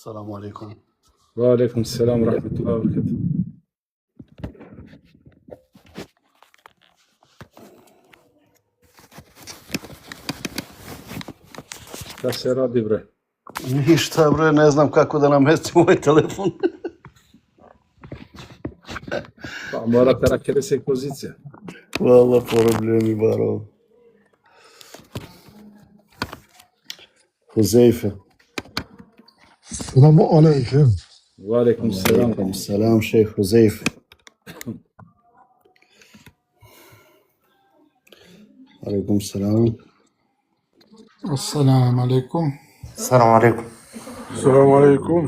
السلام عليكم. وعليكم السلام ورحمة الله وبركاته. Šta se radi, bre? Ništa bre, ne znam kako da namestim ovaj telefon. Pa morate rakere se pozicija. Valla problemi var o. Huzeyfe. Selamu aleyküm. Valeyküm selam. Aleyküm selam Şeyh Huzeyfe. Aleyküm selam. Assalamu alaikum. السلام عليكم. السلام عليكم.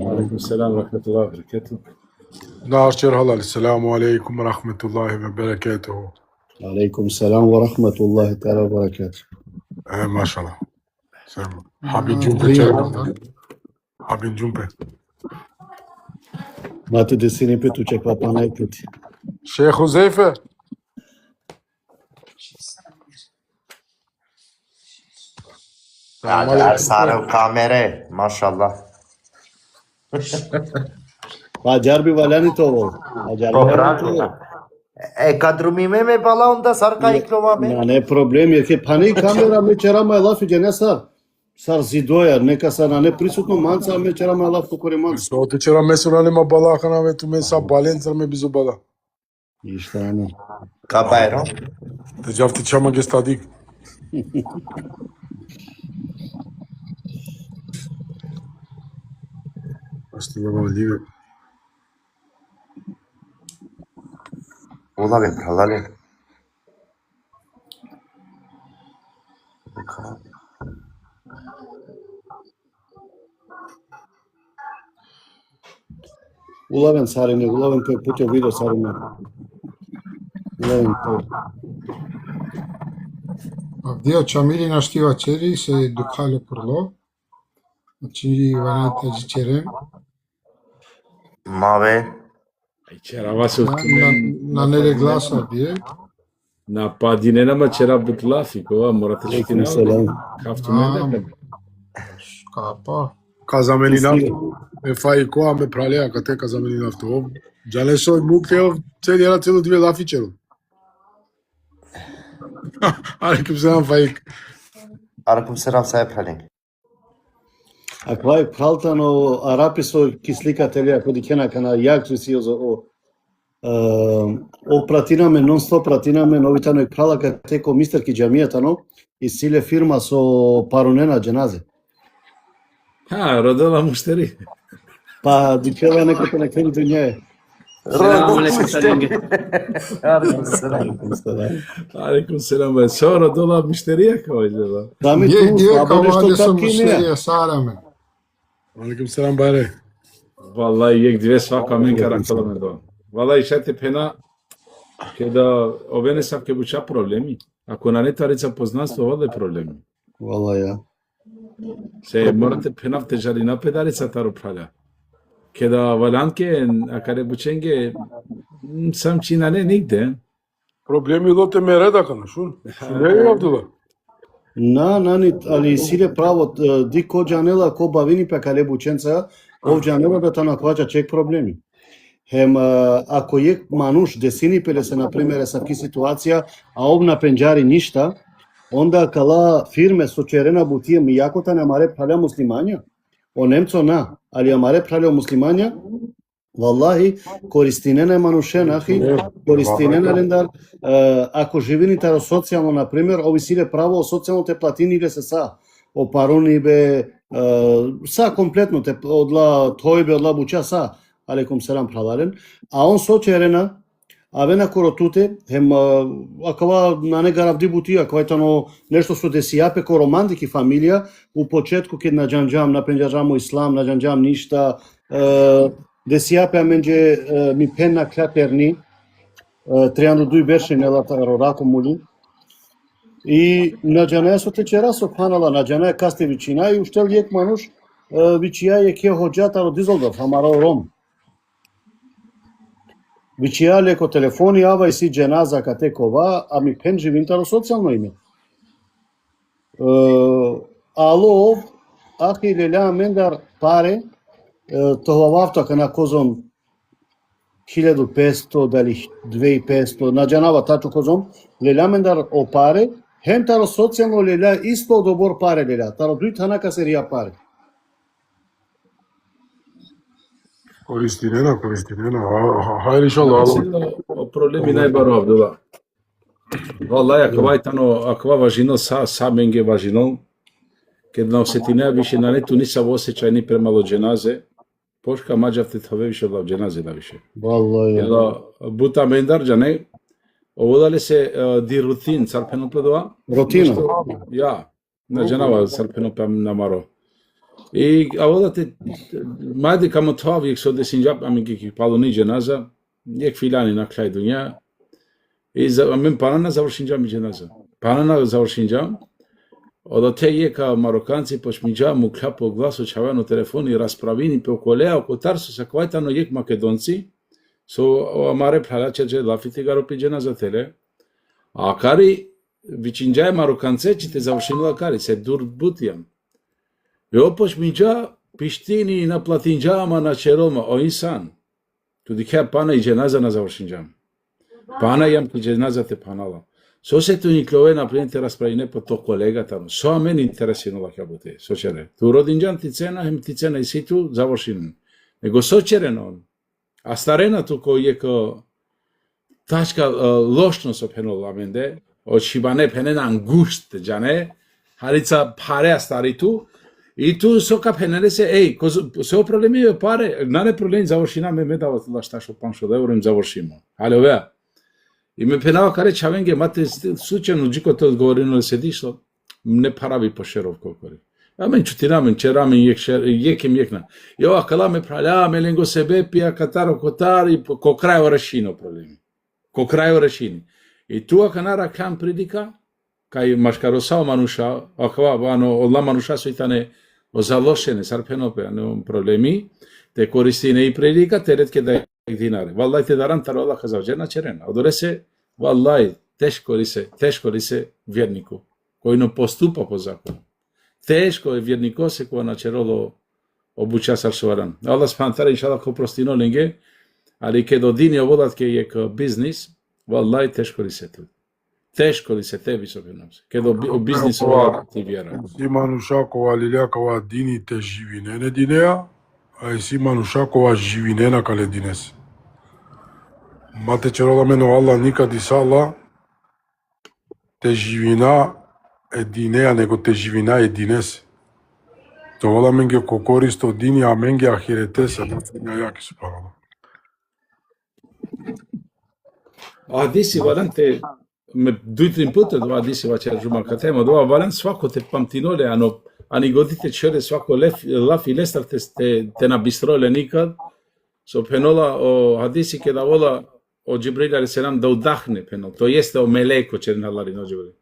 Valeyküm selam rahmetullah berekatuhu. ناشر هلا السلام عليكم ورحمة الله وبركاته. Aleyküm selam ve rahmetullahi teala ve berekatuhu. ما شاء الله. حابين جنبه Riyad'dan. حابين جنبه. Mate desini pe tu çek papana ipeti. شيخ حذيفة. هر سارو کامره ماشاءالله. Acar bir valani to vol. Acar bir valani to vol. Kadrumi me bala onda sarka iklova me. Ne problem je ke pani kamera me čera ma laf je sar. Sar zidoja, neka sa na ne prisutno manca me čera ma laf kokore manca. صوت ترى مسؤول ما بلا خنا me tu me sa balencer me bizu bala. İşte ana. Kabayro. تجافتي شما جستاديك. Başta baba diyor. Ola be pralale. Ulaven sarine, ulaven pe putio video sarine. Ulaven pe. Avdija Čamili naštiva čeri se dukhale kurlo. Znači vanajta čerem. Mave. Çera vas Na nere glasa avdije. Na padinena ma çera butlafi ko morate Aleyküm şitina. selam. Kaftu mende. Kapa. Kazameni nafto. Me fai koa me pralea kate kazameni nafto. Jalesoj mukteo celi era celo dvije lafičero. Aleyküm selam Faik. Aleyküm selam sahip haling. Akva je praltano arapiso kislikatelja kod ikena kana jak si o pratiname non stop pratiname novitano prala kateko mister ki džamijatano i sile firma so parunena dženaze. Ha, rodila mušteri. Pa dikela neko te nekeli do nje. Aleyküm selam. Aleyküm selam. So rodila mušterija kao izgleda. Da mi Gdje tu, abo kavali nešto sam kapki ne. muslerija sarame. Aleyküm selam Bayre. Vallahi yek dve svaka min karakala me do. Vallahi šete pena kada ovene sam ke buča problemi. Ako na netarica poznanstvo, vode problemi. Valla ya. Se morate penav težarina pedarica taru pralja. Kada valanke akare bučenge sam činane nigde. Problemi do te me reda kana šun. Ne je Abdullah. Na, nani, ali sile pravo, di ko džanela, ko bavini pe kale bučenca, ov džanela da ta nakvađa ček problemi. Hem, ako je manuš desini pele se, na primjer, sa ki situacija, a ov na penđari ništa, onda kala firme su čerena butijem i jako ta ne mare pralja muslimanja, o Nemco na, ali amare pralja muslimanja, Wallahi, koristinena je manušen, ahi, koristinena lendar, ako živini taro socijalno, na primjer, ovi sile pravo o socijalno te platini ile se sa, o paruni be, sa kompletno te, odla tojbe, odla buća sa, alaikum selam pralaren, a on sočerena, a vena korotute, hem, akava na ne garavdi buti, akava je tano nešto su desijape ko romantiki familija, u početku kad na džanđam, na penđažamu islam, na džanđam ništa, desijape a menđe mi penna klaterni, triando dui berše nelata rorako muli, i na džanaja su tečera su panala, na džanaja kaste vičina i uštel jek manuš, vičija je kje hođata ro Dizeldorf, amara Rom. Vičija leko telefoni, ava i si dženaza katekova, a mi pen živim taro socijalno ime. Alov, ахи леля мендар паре, тоа на козом 1500 дали 2500 на джанава тачу козом, леля мендар о паре, хем таро социјално леля исто добор паре леля, таро дуј танака серија паре. Користинена. Хајде иншалла. O problemi najbaro Abdullah. Vallahi akva važino sa menge važino, kad na osetinea više na netu nisam osjećaj ni premalo dženaze, poška mađav te tove više od dženaze da više. Wallahi. Buta mendar džane, ovo da li se di rutin sarpeno pledoa? Rutino. Ja, na dženava sarpeno pa namaro. I ovo da te, majde kamo to avijek so desinjab, amin ki palo ni dženaza, jek filani na kraj dunja, I мен панана завршинџам џеназа. Панана завршинџам. Ода те ека мароканци почмиџа му клапо гласо чавано телефон и расправини по колеа око тарсо са квајтано ек македонци со амаре плалаче че лафите гаро пи џеназа теле. А кари вичинџај мароканце че те завршинила кари се дур бутијам. Јо почмиџа пиштини на платинџама на черома о инсан. Туди ке пана и џеназа на завршинџам. Пана јам ки џеназа те панала. Со се ту ни клове на плините расправине по то колега таму. Со мен интересинува ќе буте. Со чере. Ту родинџан ти цена, хем ти цена и ситу завршин. Него со черено. А старена ту кој е ко тачка лошно со пенол аменде. Од шибане пенен ангушт џане. Харица паре стариту. И ту сока пенеле се со проблеми е паре. Нане проблеми завршина ме дават лашта шо 500 евро им завршимо. Але овеа И ме пенава каре чавенге мате случајно джикото одговорено седишло не парави пошеров кокори. Амен чутирамен черамен јекем јекна. И ова кала ме праля меленго себе пија катаро котар и ко крајо решино проблеми. Ко крајо решини. И туа канара кам придика кај машкаросао мануша, аква вано одла мануша соитане озалошене сарпенопе ано проблеми, те користине и придика теретке да dinare. Vallahi te daran taro Allah kazavđena čerena. Odore se, vallahi, teško li se vjerniku koji ne postupa po zakonu. Teško je vjerniko se koja načerolo obuča saršovaran. Allah spantara inšala ko prostino lenge, ali kad odini ovodat ke je kao biznis, vallahi teško li se tu. Teško li se tebi sobinom se. Kad o biznisu ovodat ti vjera. Si manuša kova lilja kova dini te živine ne dineja, a si manuša kova živine kale dines. Mate cerola meno Allah nikad isala te živina e dinea nego te živina e dines. To vola menge ko koristo dini a menge ahirete sa ja jaki su parala. Hadisi valente me 2-3 puta dva hadisi vače žuma katema dva valen svako te pamtinole ani godite čere svako laf i lestar te na bistrole nikad so penola o hadisi ke da vola o Džibril alayhi salam da udahne penol to jeste o meleko će na lari no Džibril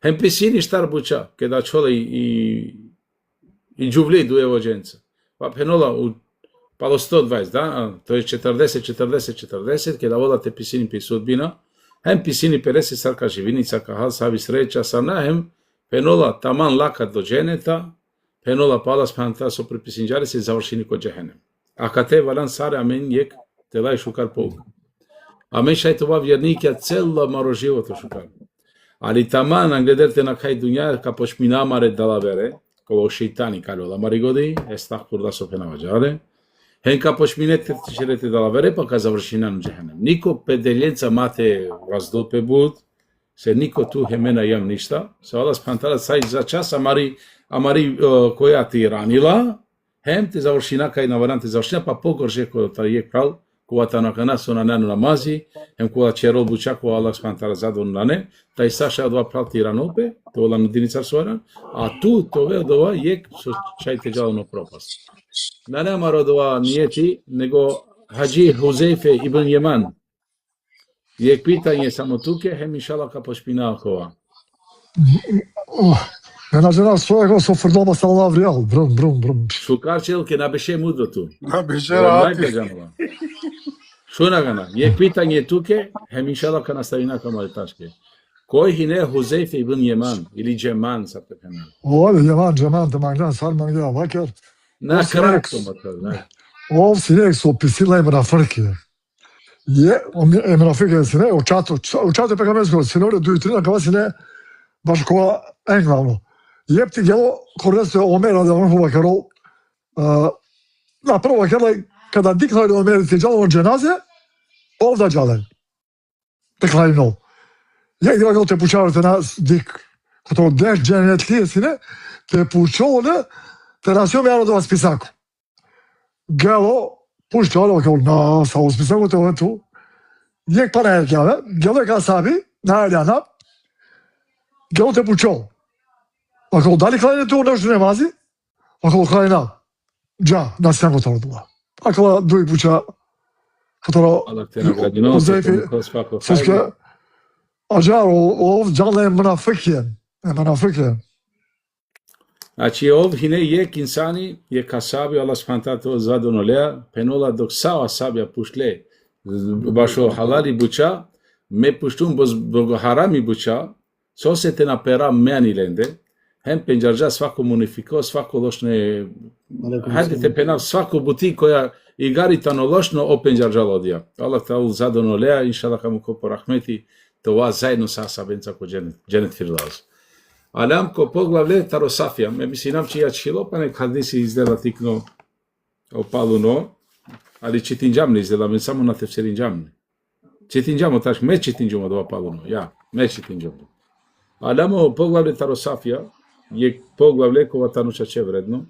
hem pisini štar buča ke da čole i džuvli duje vođenca pa penola pa do 120 da to je 40 ke da vola te pisini pi sudbina hem pisini 50 sarka živinica kahal savi sreća sa nahem penola taman lakat do dženeta, penola pala spanta so pripisinđari se završini kod džehenem. A kad te valan sare amen jek te daj šukar pouk. Amen šajtova vjernikja celo maro životo šukar. Ali taman anglederte na kaj dunja ka pošmina mare dalavere, kao šeitani kaljola marigodi, estahkur da so penavađare, hen ka pošminete šerete dalavere pa ka završina na džehenem. Niko pedeljenca mate vazdope bud, se niko tu hemena jam ništa, se Allah spantala saj za čas amari koja ti ranila, hem te završina kaj na varan te završina, pa pogorže koja ta je kral, koja ta nakana su na nanu namazi, hem koja će robuča koja Allah spantala zadon na ne, taj saša dva pral ti ranope, to vola nudinicar svoran, a tu to vedova jek su čajte džalno propast. Na nema rodova nijeti, nego Hadži Huzeife ibn Jeman, je pitanje samo tuke, hem inšala ka pošpina kova. Ena žena svojega so frdoma stala vrijal, brum. Šukar čelke na beše mudo tu. Na beše rati. Šuna gana, je pitanje tuke, hem inšala ka nastavina ka maltaške. Кој хине Хузейфе ибн Јеман или Джеман са препенал. Olha, Cemal te magdan sarman ya bakar. На кратко мотор, да. Ov sinek so pisila Emra Frke. Je, Emra Frke sine, učato pekamesko, sinore du trina kava sine, baš kova englavno. Jepti gelo, koriste Omera da on bakaro. Na prvo bakara, kada diknali Omeri ti džalo dženaze, ovda džale. Teklali no. Ja ideva gelo te pučavate nas dik. Като деш дженетлие сине, те пучоле, те насио мјано да вас писако. Гело, пуште оле, како на, са вас писако те овето. Јек па не геле, гело е касаби, на елјана, гело те пучол. Ако дали клајне тоа нешто не мази, ако клајна, джа, на сјанко тоа дуа. Ако дуи пуча, като Allah te nagradi, no, Сешке, аджар, ов джале мнафикјен. Значи, ов хине јек инсани, јек касаби, Allah спантато задоно леа, пенола док сао асабија пушле, башо халали буча, ме пуштун бого харами буча, со се те напера меани ленде, хем пенџарџа свако мунифико, свако лошне, хајде те пенав свако бути која игаритано лошно о пенџарџа лодија. Allah таул задоно леа, иншалла каму копо рахмети, тоа заедно са асабенца ко дженет фирлауз. Алам ко поглавле Таросафија, ме мислинам че ја чило, па нек хадиси издела тикно опалуно, али читинџам не издела, мен само на тефсиринџам. Читинџам оташ, ме читинџам од опалуно, ја, ме читинџам. Аламо поглавле Таросафија, је поглавле кова тануча че вредно,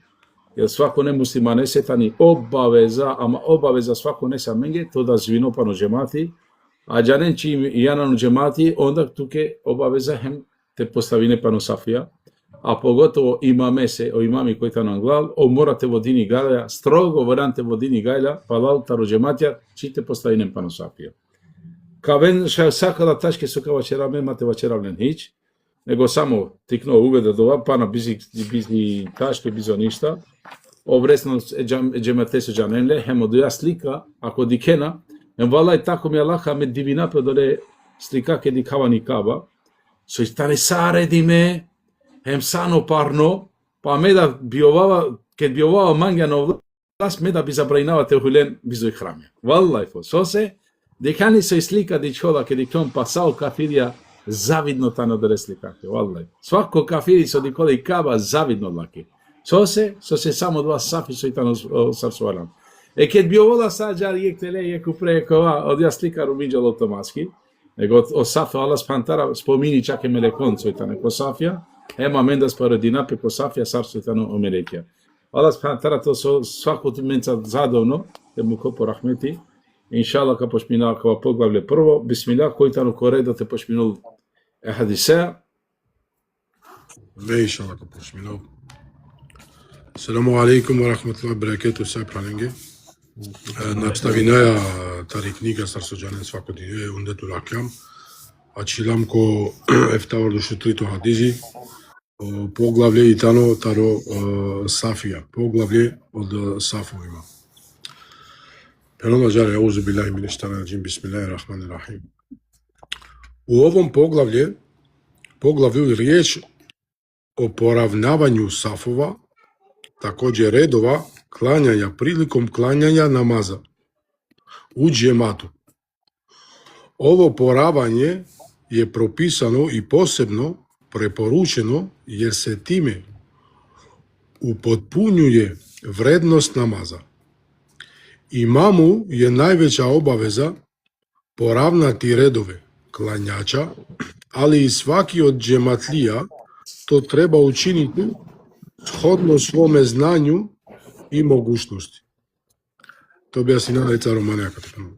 јер свако не муслимане сетани обавеза, ама обавеза свако не са менге, то да звино пано джемати, а джанен чи јанану джемати, онда туке обавеза хем те поставине пано Сафија, а поготово имаме се, о имами кој та на глав, о морате водини гајла, строго варанте водини гајла, палал тароџематја, чи те поставине пано Сафија. Кавен ша сакала ташке со кава чераме, мате вачеравлен хич, него само тикно уведа дова, пана бизи ташке, бизо ништа, обресно джемате со джаненле, хемо доја слика, ако дикена, валај тако ми Аллаха ме дивина доле слика ке дикава никаба, со стане саредиме, хем сано парно, па ме да биовава, ке биовава манга на власт, ме да би забрајнава те хулен бизо и храме. Валлај фо, со се, декани се слика дичола, ке дикон пасао кафирија, завидно тано да ресликаке, валлај. Свако кафири со дикола и каба, завидно лаке. Со се само два сафи со и тано сарсуалам. Е ке биовола саджар, јек теле, јек упре, кова, од ја слика руминџал автоматски, него о Сафија Allah спантара спомини чак е мелекон сојтане ко Сафија, ема менда споредина пе ко Сафија сарсојтано о мелекија. Allah спантара то со свако менца задовно, е му копо рахмети, иншалла ка пошмина кава поглавле прво, бисмилlah, којтано коре да те пошминул е хадисеа. Ве иншалла ка пошминул. Селаму алейкум ва рахметуллахи берекету се праненге. Наставинаја тари книга сарсоџанен свако дие, ундету ракјам, а чилам ко ефтавар душу трито хадизи, поглавле и тано таро Сафија, поглавле од Сафовима. Пенола жаре, аузу билаји мине штана раџим, бисмилаји рахмани рахим. У овом поглавле риеч о поравнавању Сафова, такоđe редова клањања приликом клањања намаза у џемату. Ово поравање е прописано и посебно препоручено јер се тиме употпуњује вредност намаза. Имаму е највеќа обавеза поравнати редове клањача, али и сваки од џематлија то треба учинити сходно своме знању и могушности. То беа синалица Романија като пенол.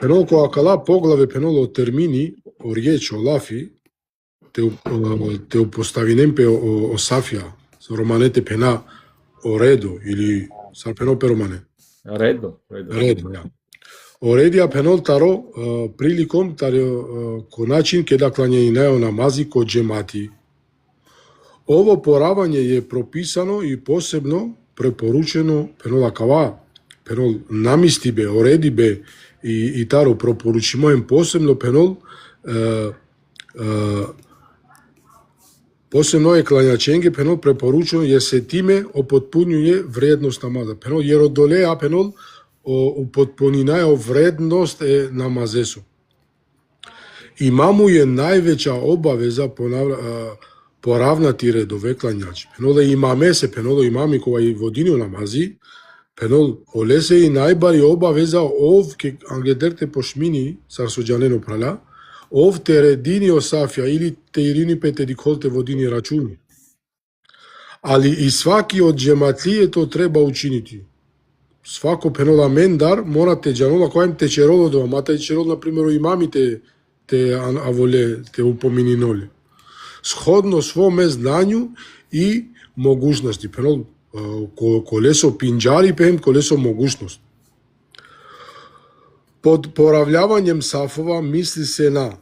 Пенол која кала поглаве пенол од термини, о риеч, о лафи, те упоставинем пе о Сафија, романете пена о редо, или сар пенол пе романе? Редо, ја. О редија пенол таро приликом, таро ко начин ке да клањаји најо намази ко џемати. Ово поравање е прописано и посебно препоручено пенола кава, пенол намисти бе, ореди бе и таро пропоручимо им посебно пенол Посебно е клањачење пенол препоручено е се тиме опотпунјуње вредност намаза. Пенол јеродолеа пенол употпунина е вредност е намазесо. Имаму е највеќа обавеза поравнати редове клањачи. Пенол имаме се пенол имами кога и водинио намази, пенол олесе и најбари обавеза ов ке ангедерте пошмини сарсоџанено прала, ов те редини осафја или те ирини пете диколте водини рачуни. Али и сваки од джематлието треба учинити. Свако пенола мендар мора те джанола којам те чероло дома, мата и черол, например, имамите те аволе, те упомининоле. Сходно своме знању и могушности. Пенол колесо пинџари пем, колесо могушност. Под порављавањем сафова мисли се на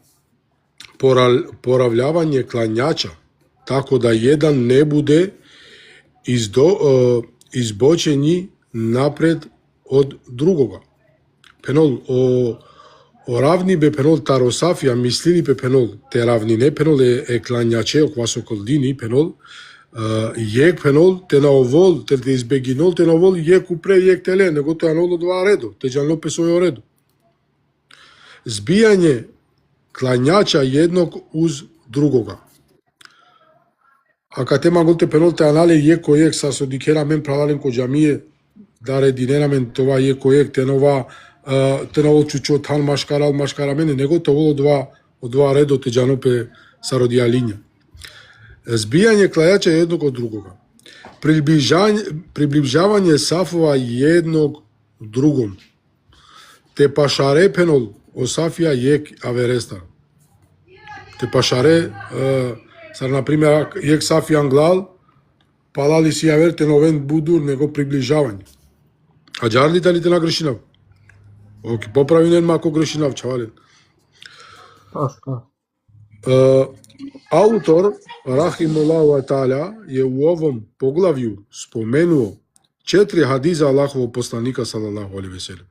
порављавање клањача, тако да еден не биде избочени напред од другога. Пенол оравни бе пенол таросафија, мислини бе пенол те равнине, пенол е клањаче, оква со колдини, пенол јек пенол те на овол, те избегинол, те на овол јек упре, јек теле, него те аноло два редо, те джанло песојо редо. Збијање клањача едног уз другога. Ака те маголте пенол те анале јек ко јек са со дикера мен пралален ко џамие, да рединена мен това јек ко јек, те нова чучо тан машкара мене, него те од два редо те џанопе са родијалиња. Збијање клањача едног од другога. Приближавање сафова едног другом. Те пашаре пенол осафија јек аверестар. Те пашаре, сар например, јек сафија англал, палали си аверте новен будур, него приближавање. А џарлите ли те нагрешинав? Оки, поправинен мако грешинав, чавален. Аутор, Рахимуллаху таала, е у овом поглавју споменуо 4 хадиза Аллаховog посланика салалаху алейхи ве селем,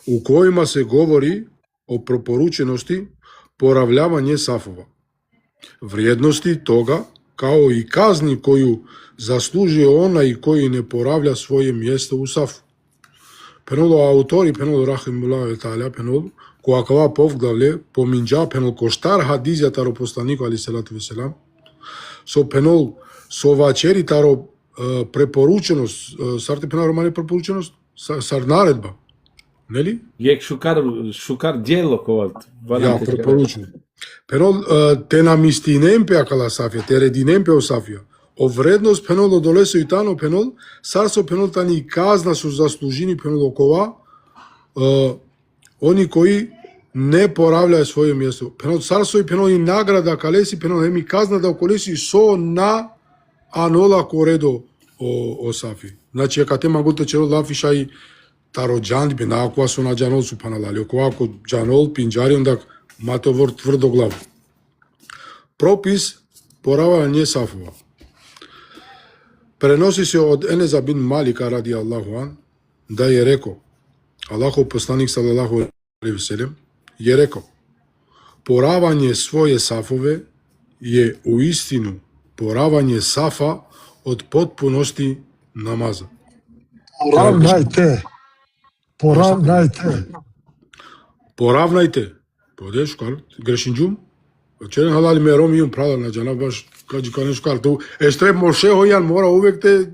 у којима се говори о пропоручености порављавање сафова, вредности тога, као и казни коју заслужи онај кој не поравља своје место у саф. Пенол аутори, пенол Рахимуллаху таала, пенол која кава повглавле, поминџа пенол коштар хадизјата посланико алейхи салату веселам, со пенол со вачери таро препорученост, сарте пенал романе препорученост, сар наредба, нели? Јек шукар дело кова. Ја, препоручено. Пенол те намистинемпе акала сафија, те рединемпе о сафија. О вредност пенол одолесо и тано пенол, сар со пенол тани и казна со заслужини пенол окова, они кои не порављаја своје место. Пенол царство и пенол и награда калеси, пенол еми казна да околеси со на анола коредо о сафи. Значи, ако те маголте черо лафиша и таро џанди бе наакова со на џанол су паналали. Окова ако џанол, пинџари, ондак матовор тврдо главо. Пропис поравање сафова. Преноси се од Енеза бин Малика ради Аллаху ан, да е реко, Аллахов посланик салалаху алейхи ве селем, je rekao, poravanje svoje safove je uistinu poravanje safa od potpunosti namaza. Poravnajte. Podeš, kar, grešinđum? Čeren halali me romijum prada na džana, baš kađi kao nešto kar. Estreb Moše Hojan mora uvek te...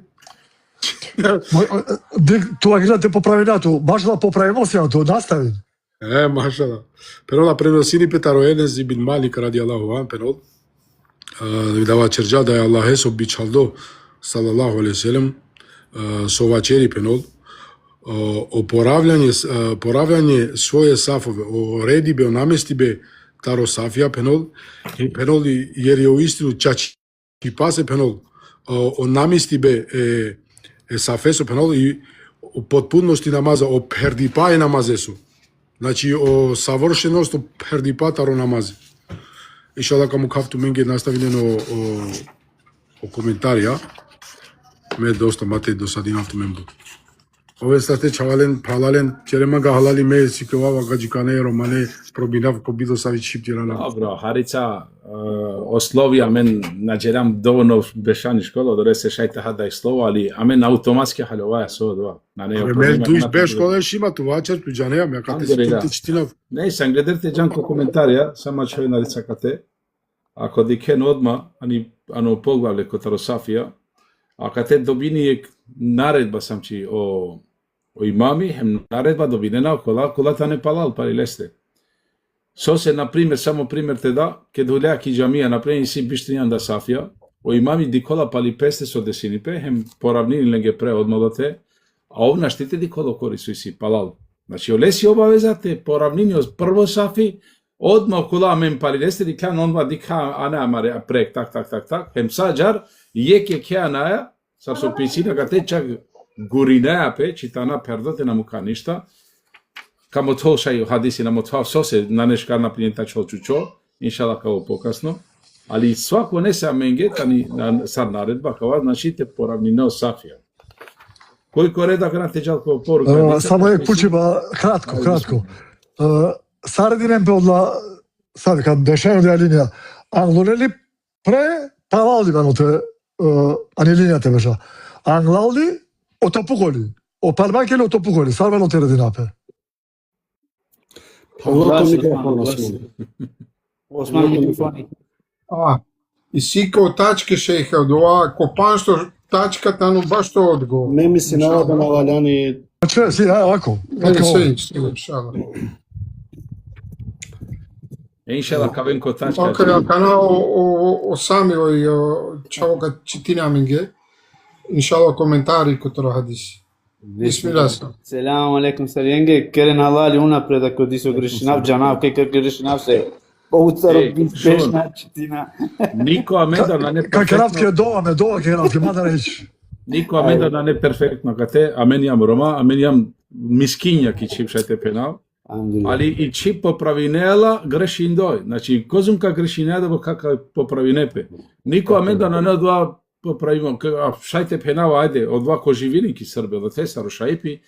Tu agilate popravljatu, baš da popravimo se na to, nastavim. Машала. Пенол преносини Петаро Енес бин Малик ради Аллаху ан пенол. Видава черџа да е Аллах есо бичалдо салалаху алейхи селем со вачери пенол о порављање своје сафове, о реди бе, о намести бе таро сафија пенол, пенол јер е уистину чачи пасе пенол, о намести бе е сафесо пенол и о потпунности намаза, о пердипај намазесо. Значи, о савршеност, о пердипатаро намази. Иншалла, каму кафту менге наставилено о коментарија, ме доста мате до садинавту менбу. Ove state çavalen pralalen çerema gahalali me sikova vagajikane romane probinav kobido savi çiptirana. Добро, Харица, ослови, амен наđeram доволно бешани школа, доре се шајте хада и слово, али амен автоматски халова е со два. На нео Mel duş beş kola şima tu vaçer tu canea me kate Alhamdulillah. çitinav. Не, сам гледате џанко коментарија, сама човек на рицакате. Ако дикен одма, ано поглавле котаро Сафија, а кате добини наредба самчи о имами, хем наредба добинена колата не палал пари лесте. Сосе, например, само пример те да, ке долеа ки џамија, например, си биштријан да Сафија, о имами дикола пали песте со десинипе, хем поравнини ленге пре одмодате, а овна штите диколо корисуј си палал. Значи, олеси обавезате, поравнини од прво Сафи, одма кола мен пали лесте, дикан онва дика ане амаре прек, так, хем саđар, јеке ке анаја, сар со писина, кате чак гуринаја пе, читана пердоте на мука ништа, камо тоа шај хадиси на мотфав сосе на нешкар на плинта чолчучо, иншала као покасно, али свако не се аменге, тани сар наредба, кава, значи те поравнина о Сафија. Кој кореда гранте жалко порука? Само е пучиба, кратко. Сарединен пе одла, сади, кад дешајно да линија, англонели пре, павалди баноте, ани линијата беша. Англалди, отопуколи. O parmakele otopukoli, sarvano teredinape. Osman mikrofoni. И сика тачки шеха, доа копанство тачката, но баш тоа одговор. Не ми се навада на валяни. Че, си, овако. Иншала. Иншала кавенко тачка. Окре, канал о сами чавока читинаминге. Иншала коментари котро хадиси. Bismillah. Selamu alaikum Sarjenge. Keren halali unapred ako diso grešinav, džanav, kaj grešinav se poucaro bešna čitina. Niko amenda na ne Кратке дова кратке, мада реч. Niko amenda na ne perfektno kate, amen jam Roma, amen jam miskinja ki čip šajte penal. Ali i čip popravinela greši indoj. Znači, kozumka grešinja da bo kakav popravinepe. Niko amenda na ne dva popravimo, šajte penal, ajde, od dva ko živilinki Srbe, da te staro šajpi,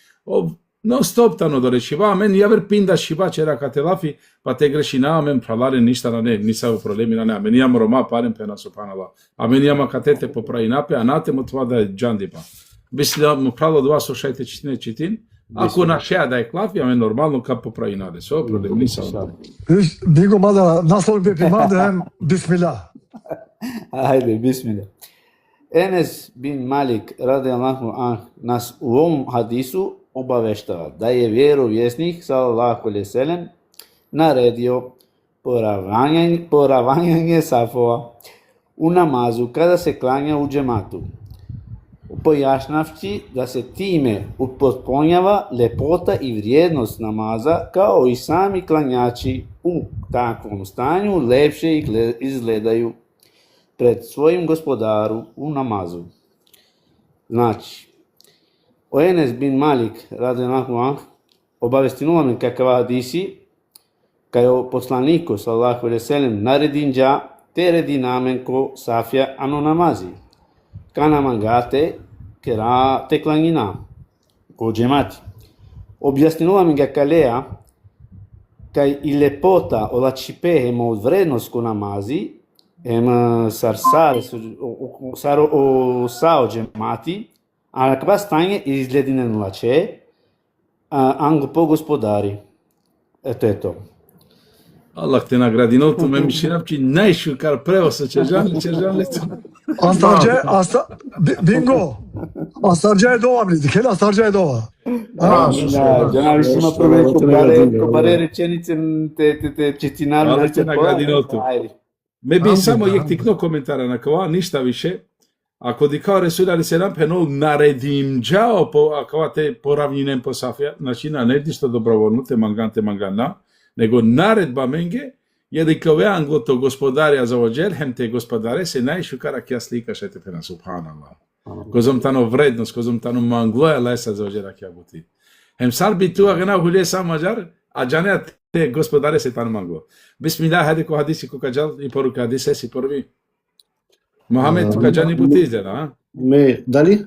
non stop tano da reći, va, men javer pinda šiba čera kate lafi, pa te grešina, men pravale ništa na ne, nisa u problemi na ne, amen jam Roma parem pena subhanallah, amen jama katete popravinape, a natemo tva da je džandipa. Bisli mu pravilo dva so šajte čitin, ako našeja da je klafi, amen normalno ka popravinade, so problem nisa. Digo mada naslov bi mada bismillah. Ajde, bismillah. Enes bin Malik radijallahu anh nas u ovom hadisu obaveštava da je vjerovjesnik sallallahu alejhi ve sellem naredio poravnjanje safova u namazu kada se klanja u džematu, pojašnjavši da se time upotpunjava lepota i vrijednost namaza, kao i sami klanjači u takvom stanju lepše izgledaju pred svojim gospodaru u namazu. Znači, o Enes bin Malik radijallahu anh obavestinula me kakav hadisi, kao poslaniku sallallahu alejhi ve sellem naredinja teredi namen ko Safia ano namazi. Kana mangate kera te klanjina ko džemati. Objasnila mi ga kalea kaj i lepota ola čipehema od vrednost ko namazi saro o sao džemati, a kakva stanje izgledine lače, ango po gospodari. Eto je to. Allah te nagradi, no to me mišinavči najšukar preosa čežan leto. Bingo! Astarca je dova mi, dikeli astarca je dova. Džanavi si ima prve kobare rečenice te četinaru. Allah te nagradi, no to. Me bi samo jektikno komentara na kova, ništa više. Ako di kao Resul ali selam penol naredim džao kao te poravnjinem po Safija, znači na ne ništa dobrovoljno, te mangana, nego naredba menge je da kao anglo to gospodarja za ođel, hem te gospodare se najšukara kja slika šete pena, subhanallah. Kozom tano vrednost, kozom tano mangloja lesa za ođela kja buti. Hem sal bi tu agna hulje sam mađar, a džanea te gospodare se tano manglo. Bismillah, hadi ko hadisi ko kađal i poruka hadise si prvi. Mohamed, tu kađani buti izdjela, a? Дали?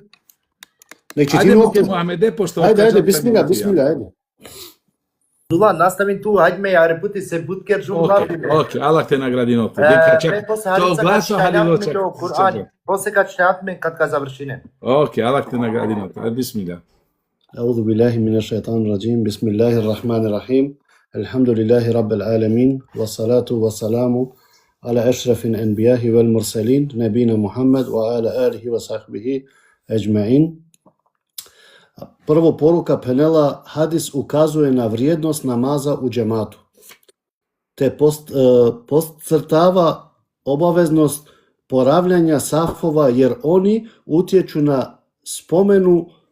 Nek će ti Ajde, opet... Muhamede, pošto Ajde, bismillah, ajde. Abdullah, nastavim tu, hajde me, ja reputi se butker žum rabime. Ok, Allah te nagradi notu. Me posle To hadica glaso kad Halilo ćete čak. Kur'an, posle kad ćete atme kad ga završine. Ok, Allah te nagradi notu. Ajde, bismillah. أعوذ بالله من الشيطان الرجيم بسم الله الرحمن الرحيم الحمد لله رب العالمين والصلاة والسلام على أشرف الأنبياء والمرسلين نبينا محمد وعلى آله وصحبه أجمعين. Prvo poruka Penela, hadis ukazuje na vrijednost namaza u džematu, te podcrtava obaveznost poravljanja safova jer oni utječu na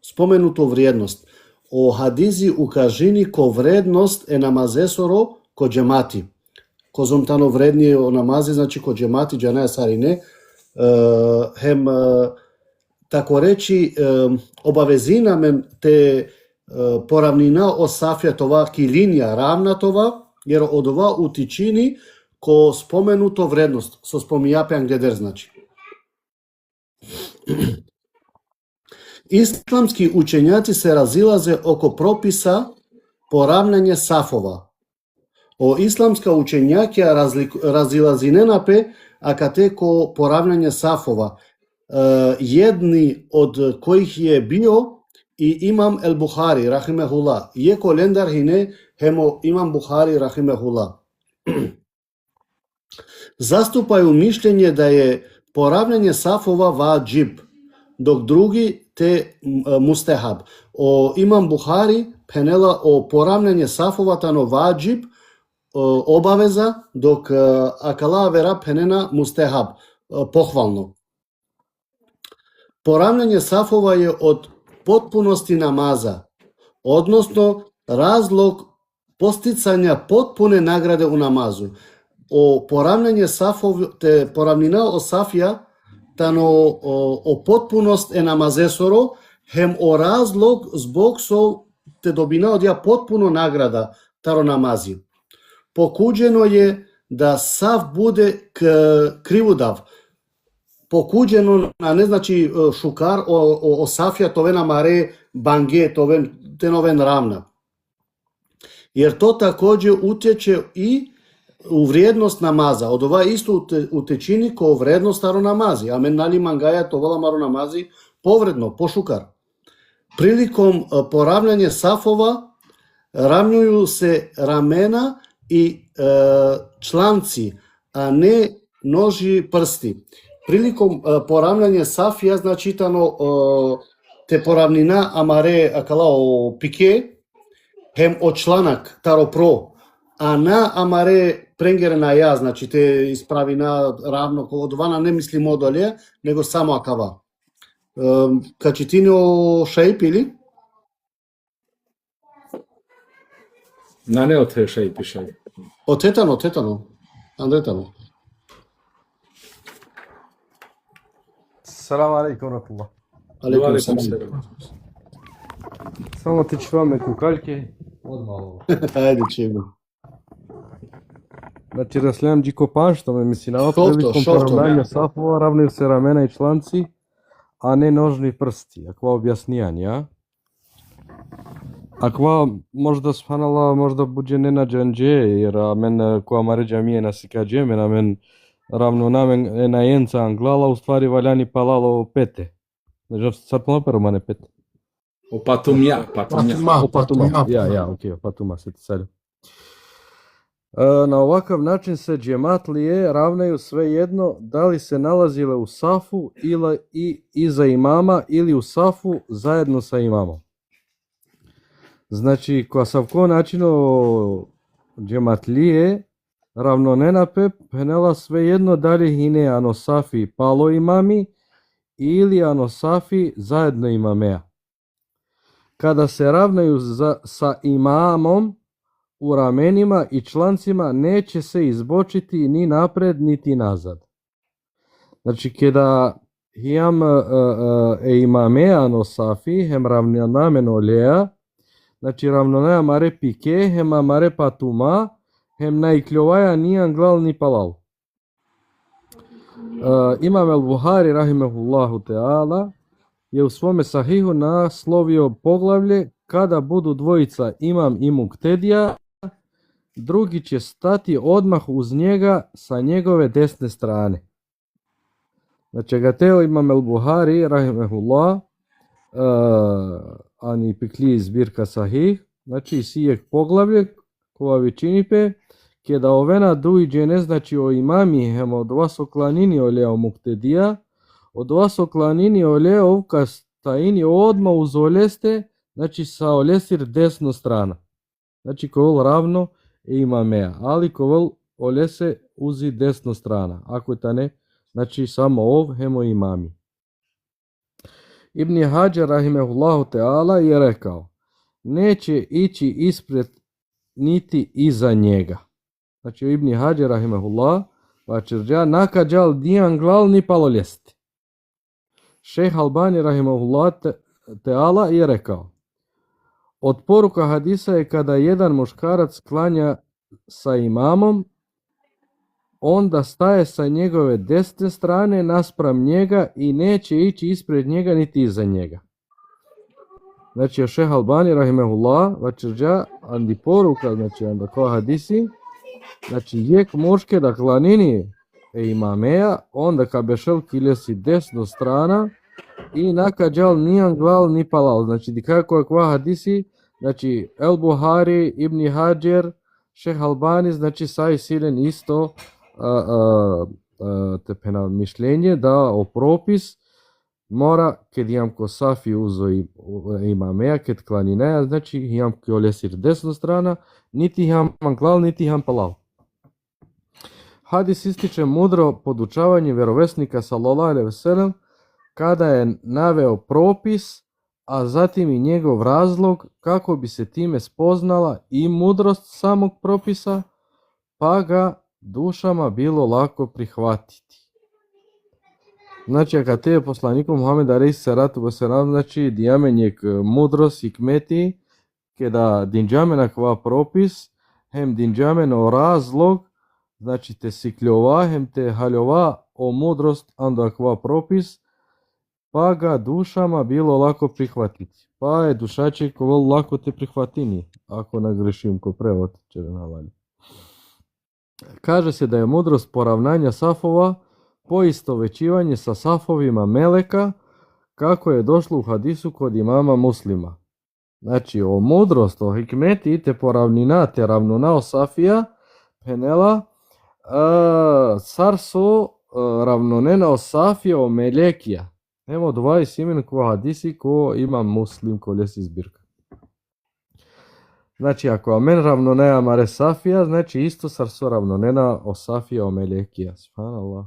spomenutu vrijednost. O hadizi ukažini ko vrednost e namazesoro ko džemati. Ko zomtano vrednije o namazi, znači ko džemati, džanaja sarine, tako reći, obavezina men te poravnina o safjatova ki linija ravnatova, jer odova utičini ko spomenuto vrednost, so spomijapean gleder znači. Islamski učenjaci se razilaze oko propisa poravnanje safova. O islamska učenjaka razilazi nenape, a kateko poravljanje safova. Jedni od kojih je bio i Imam el Buhari rahimehullah. Je kolendar hine hemo Imam Buhari rahimehullah. Zastupaju mišljenje da je poravljanje safova vađib, dok drugi te mustehab. O Imam Buhari penela o poravljanje safova tano vađib, obaveza, dok akala vera penena mustehab, pohvalno. Poravljanje safova je od potpunosti namaza, odnosno razlog posticanja potpune nagrade u namazu. O poravljanje safova, te poravnina o safija, tano o potpunost e namazesoro, hem o razlog zbog so te dobina odja potpuno nagrada taro namazi. Pokuđeno je da sav bude krivudav. Pokuđeno, a ne znači šukar o safija tovena mare bange tenoven ravna. Jer to također utječe i u vrijednost namaza. Od ova isto utečini ko vrednost staro namazi. Amen nali mangaja to vola maro namazi povredno, pošukar. Prilikom poravljanja safova ravnjuju se ramena i članci, a ne noži prsti. Prilikom poravljanja safija, znači te poravnina amare akalao pike, hem o članak taro pro, a na amare prengere na ja, znači te ispravi na ravno od vana ne mislimo dolje, nego samo akava. Kad će ti o šejp ili? Na ne od te šejpi šejp. Tetano. Andretano. Salam alaikum rahmatullah. Alaikum salam. Samo ti ću vam kukaljke, odmah ovo. Ajde, čemu. Znači, razslijam džikopan, što me misli na Šofto. prilikom poravnanja safova ravnaju se ramena i članci, a ne nožni prsti. Akva objasnijanja. Akva možda subhanallah, možda buđe ne na džanđe, jer amen koja maređa mi je na sikađe, men ravno namen na jenca anglala, u stvari valjani palalo pete. Znači, sad ponaperu mane pete. O patumja. Patuma. Ok, patuma se ti salju. Na ovakav način se džematlije ravnaju svejedno da li se nalazile u safu ili i iza imama ili u safu zajedno sa imamom. Znači, koja savko načino džematlije ravno nenape penela svejedno da li hine anosafi palo imami ili anosafi zajedno imamea. Kada se ravnaju sa imamom u ramenima i člancima neće se izbočiti ni napred niti nazad. Znači, kada imam imamea nosafi hem ravnanameno lea, znači ravnanaya mare pike hem mare patuma hem najkljovaja ni anglal ni palal. Imam el Buhari rahimehullahu ta'ala je u svome sahihu naslovio poglavlje kada budu dvojica imam i muktedija, drugi će stati odmah uz njega sa njegove desne strane. Znači ga teo imam el-Buhari, rahimehullah, ani pikli zbirka sahih, znači sijek poglavlje, kova većinipe, keda ovena duiđe ne znači o imamihem od vas oklanini oleo muktedija, od vas oklanini oleo kastajini odmah uz oleste, znači sa olesir desno strana. Znači kovel ravno imamea, ali kovel olese uzi desno strana. Ako ta ne, znači samo ov hemo imami. Ibn Hajar rahimehullahu ta'ala je rekao, neće ići ispred niti iza njega. Znači Ibn Hajar rahimehullah vačerđa nakađal dijan glal ni paloljesti. Šejh Albani rahimehullah ta'ala je rekao, od poruka hadisa je kada jedan muškarac klanja sa imamom, onda staje sa njegove desne strane naspram njega i neće ići ispred njega niti iza njega. Znači šejh Albani rahimehullah vačerđa andi poruka, znači onda ko hadisi, znači jek muške da klanini imameja, onda ka bešel kilesi desno strana i nakađal nijan glal ni palal. Znači di kako je kva hadisi, znači El Buhari, Ibn Hajar, šejh Albani, znači saj silen isto tepena mišljenje da o propis mora kad imam ko safi uzo imameja, kad klanineja, znači imam ko olesir desno strana, niti imam glal, niti imam palal. Hadis ističe mudro podučavanje vjerovjesnika sallallahu alejhi ve sellem kada je naveo propis, a zatim i njegov razlog kako bi se time spoznala i mudrost samog propisa, pa ga dušama bilo lako prihvatiti. Znači, kad te je poslaniku Muhammed alejhi salatu vesselam, znači dijamenjek mudrost i kmeti, kada dinđamena kva propis, hem dinđameno razlog, znači te sikljova, hem te haljova o mudrost, anda kva propis, pa ga dušama bilo lako prihvatiti. Pa je dušaček vol lako te prihvatini, ako nagrešim ko prevod će navali. Kaže se da je mudrost poravnanja safova poistovećivanje sa safovima meleka, kako je došlo u hadisu kod imama Muslima. Znači, o mudrost, o hikmeti, te poravnina, te ravnunao safija, penela, sarso ravnonena safija o melekija. Evo 20 imen ko hadisi ko imam Muslim ko ljesi zbirka. Znači, ako amen ravnonena mare safija, znači isto sarso ravnonena o safija o melekija. Subhanallah.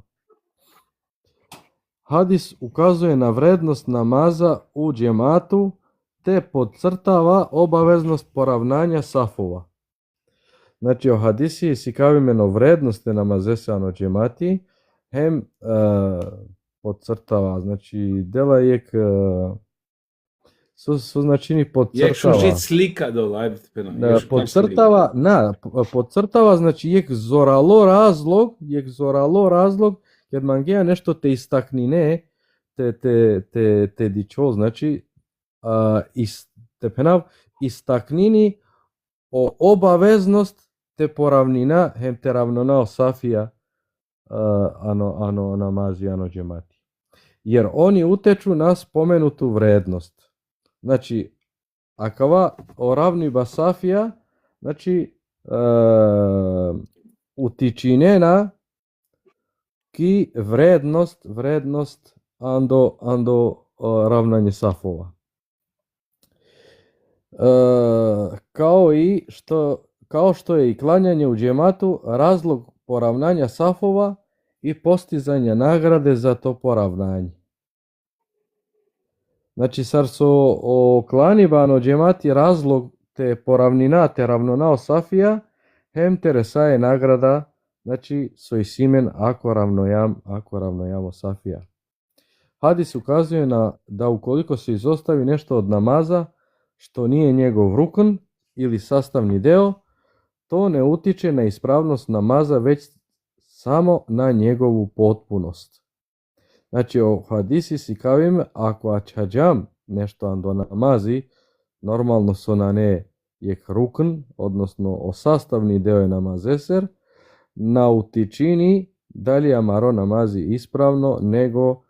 Hadis ukazuje na vrednost namaza u džematu te podcrtava obaveznost poravnanja safova. Znači o hadisi si kao imeno vrednost namazesano džemati hem podcrtava, znači dela jek su značini podcrtava. Jek šužit slika dole, ajde pena. Podcrtava znači jek zoralo razlog, kad mangeja nešto te istaknine, te dičo, znači istaknini o obaveznost te poravnina, hem te ravnona safija, ano namazi, ano džemati. Jer oni uteču na spomenutu vrednost. Znači, akava o ravni basafija, znači utičinena ki vrednost ando ravnanje safova. Kao što je i klanjanje u džematu razlog poravnanja safova i postizanja nagrade za to poravnanje. Znači, sar so o klanibano džemati razlog te poravnina, te ravnonao safija, hem teresa je nagrada, znači soj simen ako ravnojamo safija. Hadis ukazuje da ukoliko se izostavi nešto od namaza što nije njegov rukn ili sastavni deo, to ne utiče na ispravnost namaza, već samo na njegovu potpunost. Значи, о хадиси си кавиме, ако ачаджам нешто андо намази, нормално со на не е рукн, односно о саставни дел е намазесер, на утичини дали амаро намази исправно, него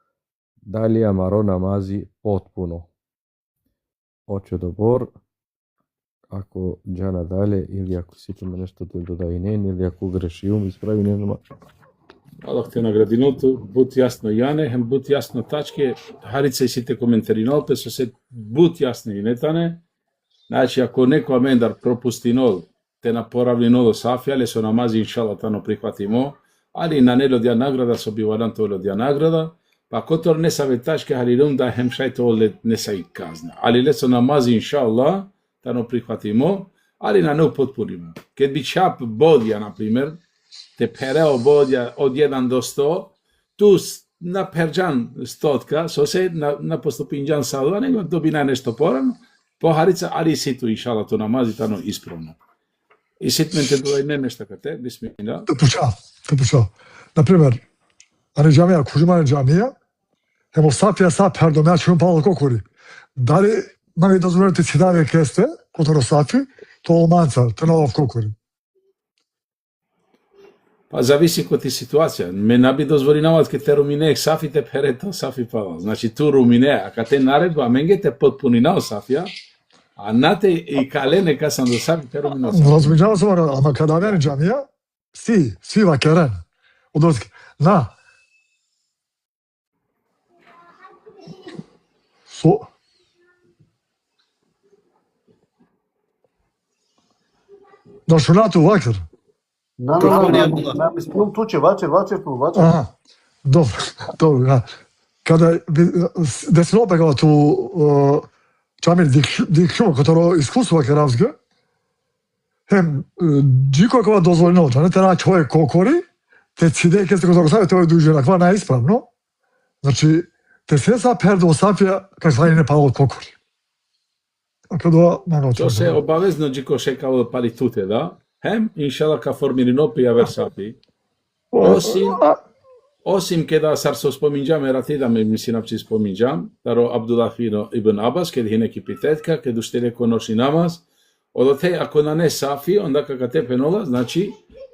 дали амаро намази потпуно. Оче добор, ако джана дале, или ако ситиме нешто да додај нен, или ако греши исправи нема. Аллах те награди ното, бут јасно јане, хем бут јасно тачке, харица и сите коментари нолпе, со се бут јасно и нетане. Значи, ако некој мендар пропусти нол, те напоравли ноло сафјале, со намази иншала тано прихватимо, али на нело дја награда, со биваранто оло дја награда, па котор не са ветачке, халилум да хем шајто оле не са и казна. Али ле со намази иншалла, тано прихватимо, али на не потпунимо. Кед би чап бодја, например, те перео бодја од 1 до 100, ту на перджан стотка, со се на поступинджан садува, него добина нешто порано, по харица, али ситу иншалла то намази тано исправно. И ситменте доај не нешто кате, бисмилла. Te puxa. Например, ани џамија, кужимане џамија, емо сапија са пердомја чујум пало кокури. Дали мани дозволите си даве кесте, которо сапи, то олманца, те новав кокури. Па зависи кој ти ситуација. Ме наби дозволинават ке те руминеек сафите перето сафи пава. Значи ту руминеа, а ка те наредба менге те потпунинao сафија, а нате и кале нека сам до сафи те руминao сафи. Размијава се, ама када вени џамија, си вакерен. Одоски, на. На шунату вакер. На мислам туче, вачер. Аха, добро. Када десно пекава ту џамија дикшума, которо искусува керавске, хем, джико кога дозволено, не те на човек кокори, те циде ке се которо саје, тоа е дујже наква најисправно. Значи, те се са пердо сафија, кај саје не пало кокори. А кога мано То се обавезно джико шекаво да пали туте, да? Хем, иншала ка формирино пијавер сафи. Осим кеда сар со споминџам, ерати ме мисинапчи споминџам, таро Абдулафино ибн Абас, кед хинеки питетка, кед уштеле коноши намаз, одоте, ако на не сафи, онда како те пенола, значи,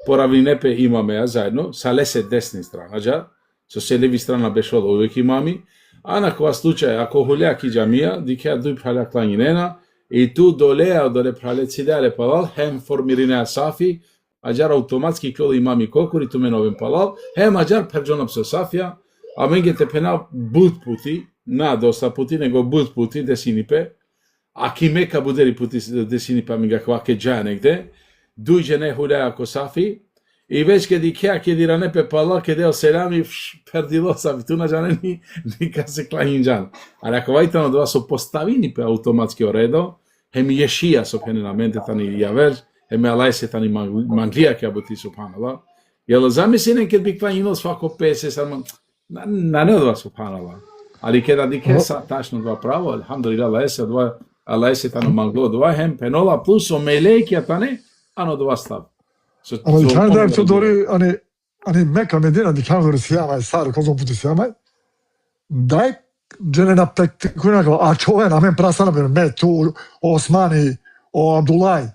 поравнинепе имаме ја заедно, са лесе десни страна, джа, со се леви страна бешоло увек имами, а на кога случај, ако хулеа ки џамија, дикеа дуј праля кланинена, и ту долеа доле прале цидеале палал, хем формиринеа сафи, аџар автоматски клода имами кокури, ту меновен палал, хем аџар перджонап со сафија, а менге те пенал бут пути, на доста пути, него бут пути, десинипе, а ки мека будери пути десинипе, менга кваке джа негде, дујđe не хулеа ко сафи, и веќе ке дикеа ке диранепе пала, ке дел селами, пердило сафи, ту на джане ника се кланинџан. Али ако вајтано два со поставини пе автоматски оредо, хеми јешија со пененаменте тани јавер, хеми алајсе тани манглија ке абути субханала. Јел замислен ке би кланинал свако 50, на не одва субханала. Али ке да дике са тачно два право, алхамдулилlah, алајсе тано мангло два, хем пенола плюс о мелејкија тане, ано два став. Ама дикан да е дори, ани Мека Медина дикан дори сијамај, сари козом пути сијамај, дај джене на пектикуна, а чове на мен прастана бе, ме ту, о Османи, о Абдулај,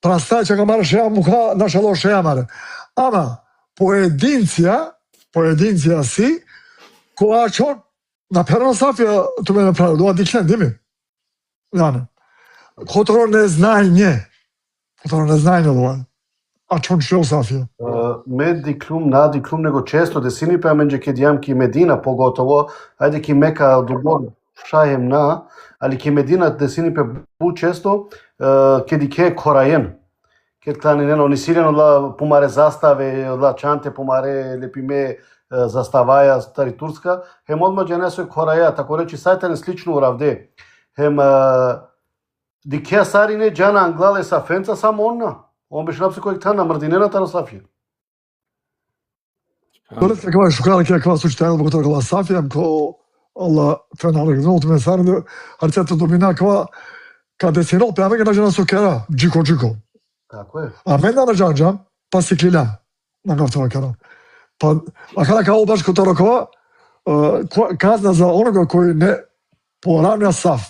прастај че га маре шеја муха, наша ло шеја маре. Ама, поединција си, која чон, на перна сафија, ту ме направил, доа дикан дими. Јане. Которо не знајње доа. А чон шел сафија? Ме диклум, на диклум, него често десини пеа менџе ке дијам ки Медина поготово, ајде ки Мека добор шајем на, али ки Медина десини пе бу често, ке дике корајен. Ке тлани нено нисилено ла помаре заставе, ла чанте помаре лепиме заставаја стари турска, хем одма џенесој кораја, тако речи сајтане слично уравде. Хем дикеа сарине џана англале са фенца само онна. Он беше напси кој тана мрдинената на сафија. Дорет каква шукала ке каква случај бог тоа сафија, ко Алла фенал гнот ме сарне, арцето домина каква каде се рол пеаме на жена сокера, джико. Тако е. А мен на џанџам, па се клиля на гавтова кара. Па акала као баш ко тоа кова, kazna za onoga koji ne poravna saf.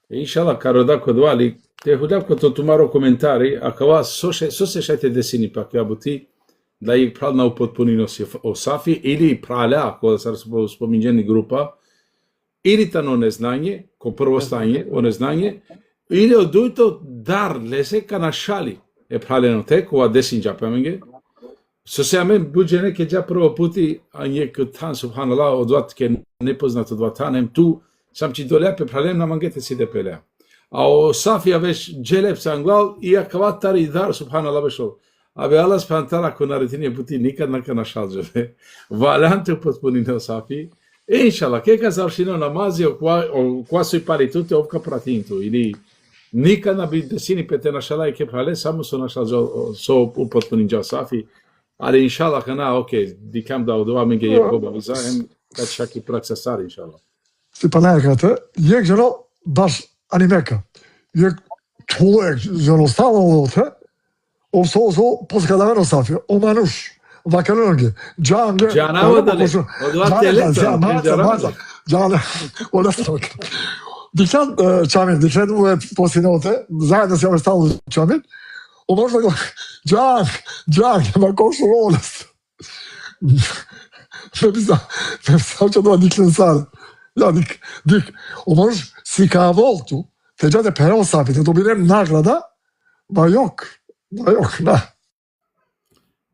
Inšala, karo da kod vali, te hudavko to tumaro komentari, ako vas sosešajte desini pak jabuti, da ih pravna upotpunjenosti o safi, ili pralja, ako sad spominjeni grupa, ili tano neznanje, ko prvo stanje, o neznanje, ili odujto dar, lese kana šali, praljeno te, kova desin džapamenge, so se amen buđe neke dža prvo puti, a njek tan, subhanallah, odvatke nepoznato odvatanem, tu sam ci dolepe praljeno na mangete si depelea. A o safija već dželep sanglal, i akavatari dar, subhanallah, bešo. Abe Allah spantala ko naretinje puti nikad naka na šalđove. Valante upotpunine o safi. Inšallah, keka završino namazi o kva su i pari tute ovka pratintu. Ili nikad na bi desini pete na šala i ke prale, samo su na šalđo so upotpunin o safi. Ali inšallah, kana, dikam da od ova menge je kobaviza, kad čak i praksa stari, inšallah. Степанеката, јек жено баш анимека. Јек чулек жено стало оте, осо поскадавено сафи, омануш, ваканонге, джанге. Джанава дали, одвате лета, Джана, одесток. Диклан чамин, диклан му е посиноте, заедно се стало чамин, омажда го, джан, ма кошу олест. Не сауча да диклан сар. Ja, dik, omož si kao voltu, te džade pero sapi, te dobirem nagrada, ma jok, da.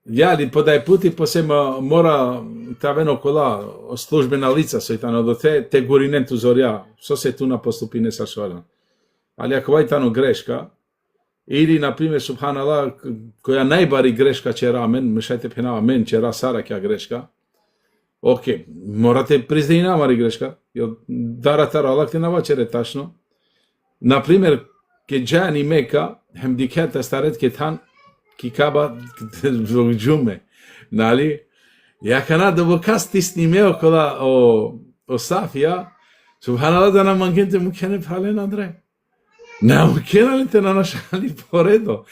Ja, ali podaj puti posebno mora ta veno kola službena lica sojtano do te gurinen tu zorja, so se tu na postupine sašvala. Ali ako vaj tano greška, ili, na primjer, subhanallah, koja najbari greška će ramen, mešajte penava men, će rasara kja greška, morate priznati namari greška, jer daratara Allah te navačere tačno. Naprimjer, ke džani meka, hem diketa staret ke tan, ki kaba zbog džume, nali, ja kana dobo kasti snimeo kola o safija, subhanallah da nam mankente mukene pralen Andre. Ne mukene te na našali poredo.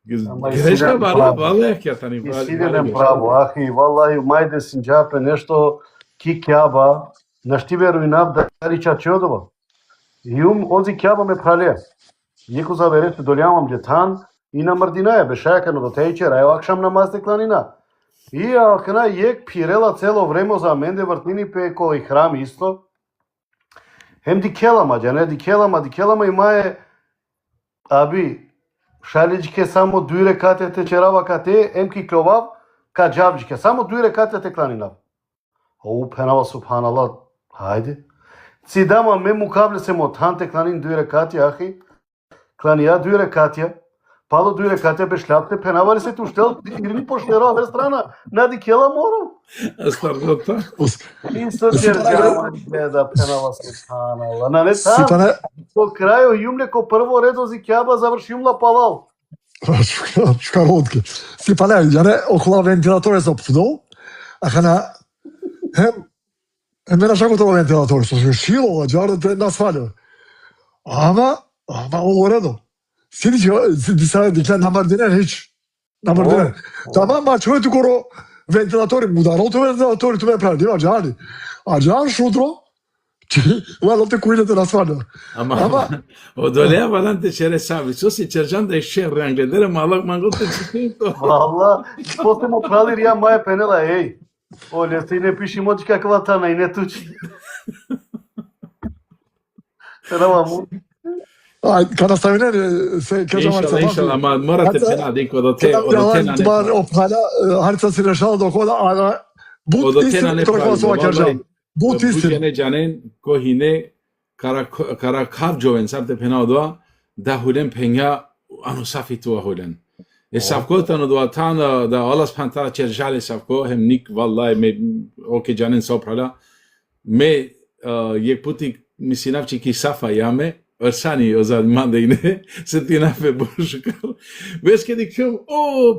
Greška bala kja tani prali. Сиденем право, ахи, валлахи, мајде синџапе, нешто ки кјаба, нашти веруинав да рича чодова. Юм, онзи кјаба ме прале. Јеко заверете долјамам джетан, и на мрдинаја, бешајакано до тејчер, ајо акшам намазте кланина. И акна јек пирела цело време за менде вртнини пе кој храм исто. Хем дикелама, џане, дикелама и маје, аби, шаличке само 2 рекате те черава кате, емки кловав, ка джабджке, само 2 рекате те кланинав. Оу пенава субханалlah, хајде. Цидама ме мукабле се мотан те кланин 2 рекати, ахи, кланија 2 рекатија, пало 2 рекатија бешляпте, пенава ли се туштел, или пошлера ове страна, нади кела морам. Астаргота. Исто черджама да пенава субханалlah. На не там, по крају јумле ко прво редози кјаба заврши јумла палал. Шкаротки. Степане, јане около вентилаторе се опсудол, ахана, мене шакото вентилатор, што се шило, џардате насвалјо. Ама ово редо. Сиди се диклен намардине хич. Намардине. Тамам ма човето коро вентилатори, мударото вентилатори туме прави, има џани. А џан шудро, лалоте куилете насвалјо. Ама, одолеа валанте чере сави, со си черджан да ишер рангледере, малак манголте читито. Валла, после му прали рија маја пенела, еј. Оле, ти не пиши моќ каква тана и не тучи. Пенела му. Kada stavine se kaže Inšala, ma morate pena diko do te na ne pravi. Harica si rešala do hoda, a bud istin koliko vas ova kažem. Bud istin. Bud janen ko hine kara kavjoven sarte pena odwa da hulen penga anu safitu hulen. Safko tano do tana da Allah subhanahu taala cherjale safko hem nik wallahi me janen soprala me yek puti misinavči ki safa yame Orsani ozad mandine se ti nafe boškal. Već kad dikom,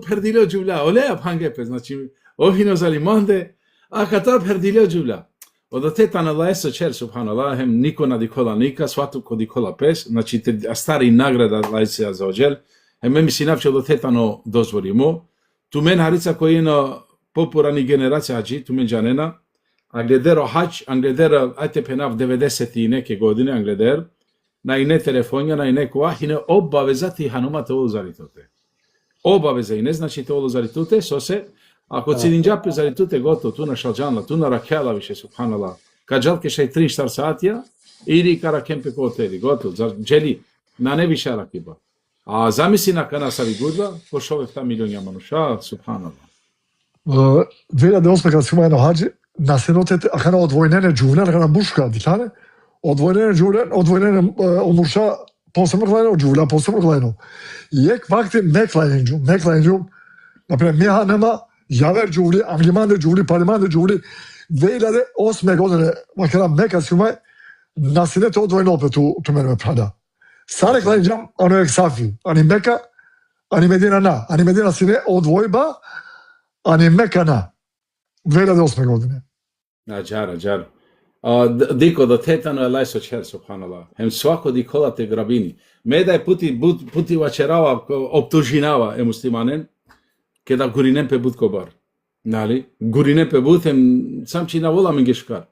perdilo džuvla, olea pangepe, znači, ohino zali mande, a kata perdilo džuvla. Od te tanala eso čer, subhanallah, hem niko na dikola nika, svatu ko dikola pes, znači te stari nagrada lajse za ođel, hem me misinavče od te tano dozvolimo. Tu men harica koji je popurani generacija hađi, tu men džanena, Англедеро хач, Англедер, ајте пенав 90 и неке години, Англедер, на и не телефонија, на и не коа, и не обавеза ти ханумате олу заритуте. Обавеза и не значи те олу заритуте, со се, ако цидинџапи заритуте гото, ту на шалџанла, ту на ракела више, субханала, каджалке шај 3-4 сатија, или кара кемпе котели, гото, джели, на не више ракиба. А замисли на кана сави гудла, пошовевта милионја мануша, субханала. 2008 kada smo jedno hađi, na sinotet, a kada odvojnene džuvne, kada buška dikane, odvojnene umurša posebno džuvla, posebno klajno. Jek vakti meklajnđu, naprimjer, miha nema javer džuvli, anglimande džuvli, palimande džuvli, 2008 godine, kada meka sumaj, na sinete odvojno opet tu mene prada. Sare klajnđam, ano je safi, ani meka, ani medina sine odvojba, ani mekana 2008 godine. Џара. Дико до тетано е лајсо чер, субханалlah. Хем свако дикола те грабини. Меда е пути вачерава, оптужинава е муслиманен, ке да гуринем пе буд кобар. Нали? Гуринем пе буд, сам чи навола менгешкар.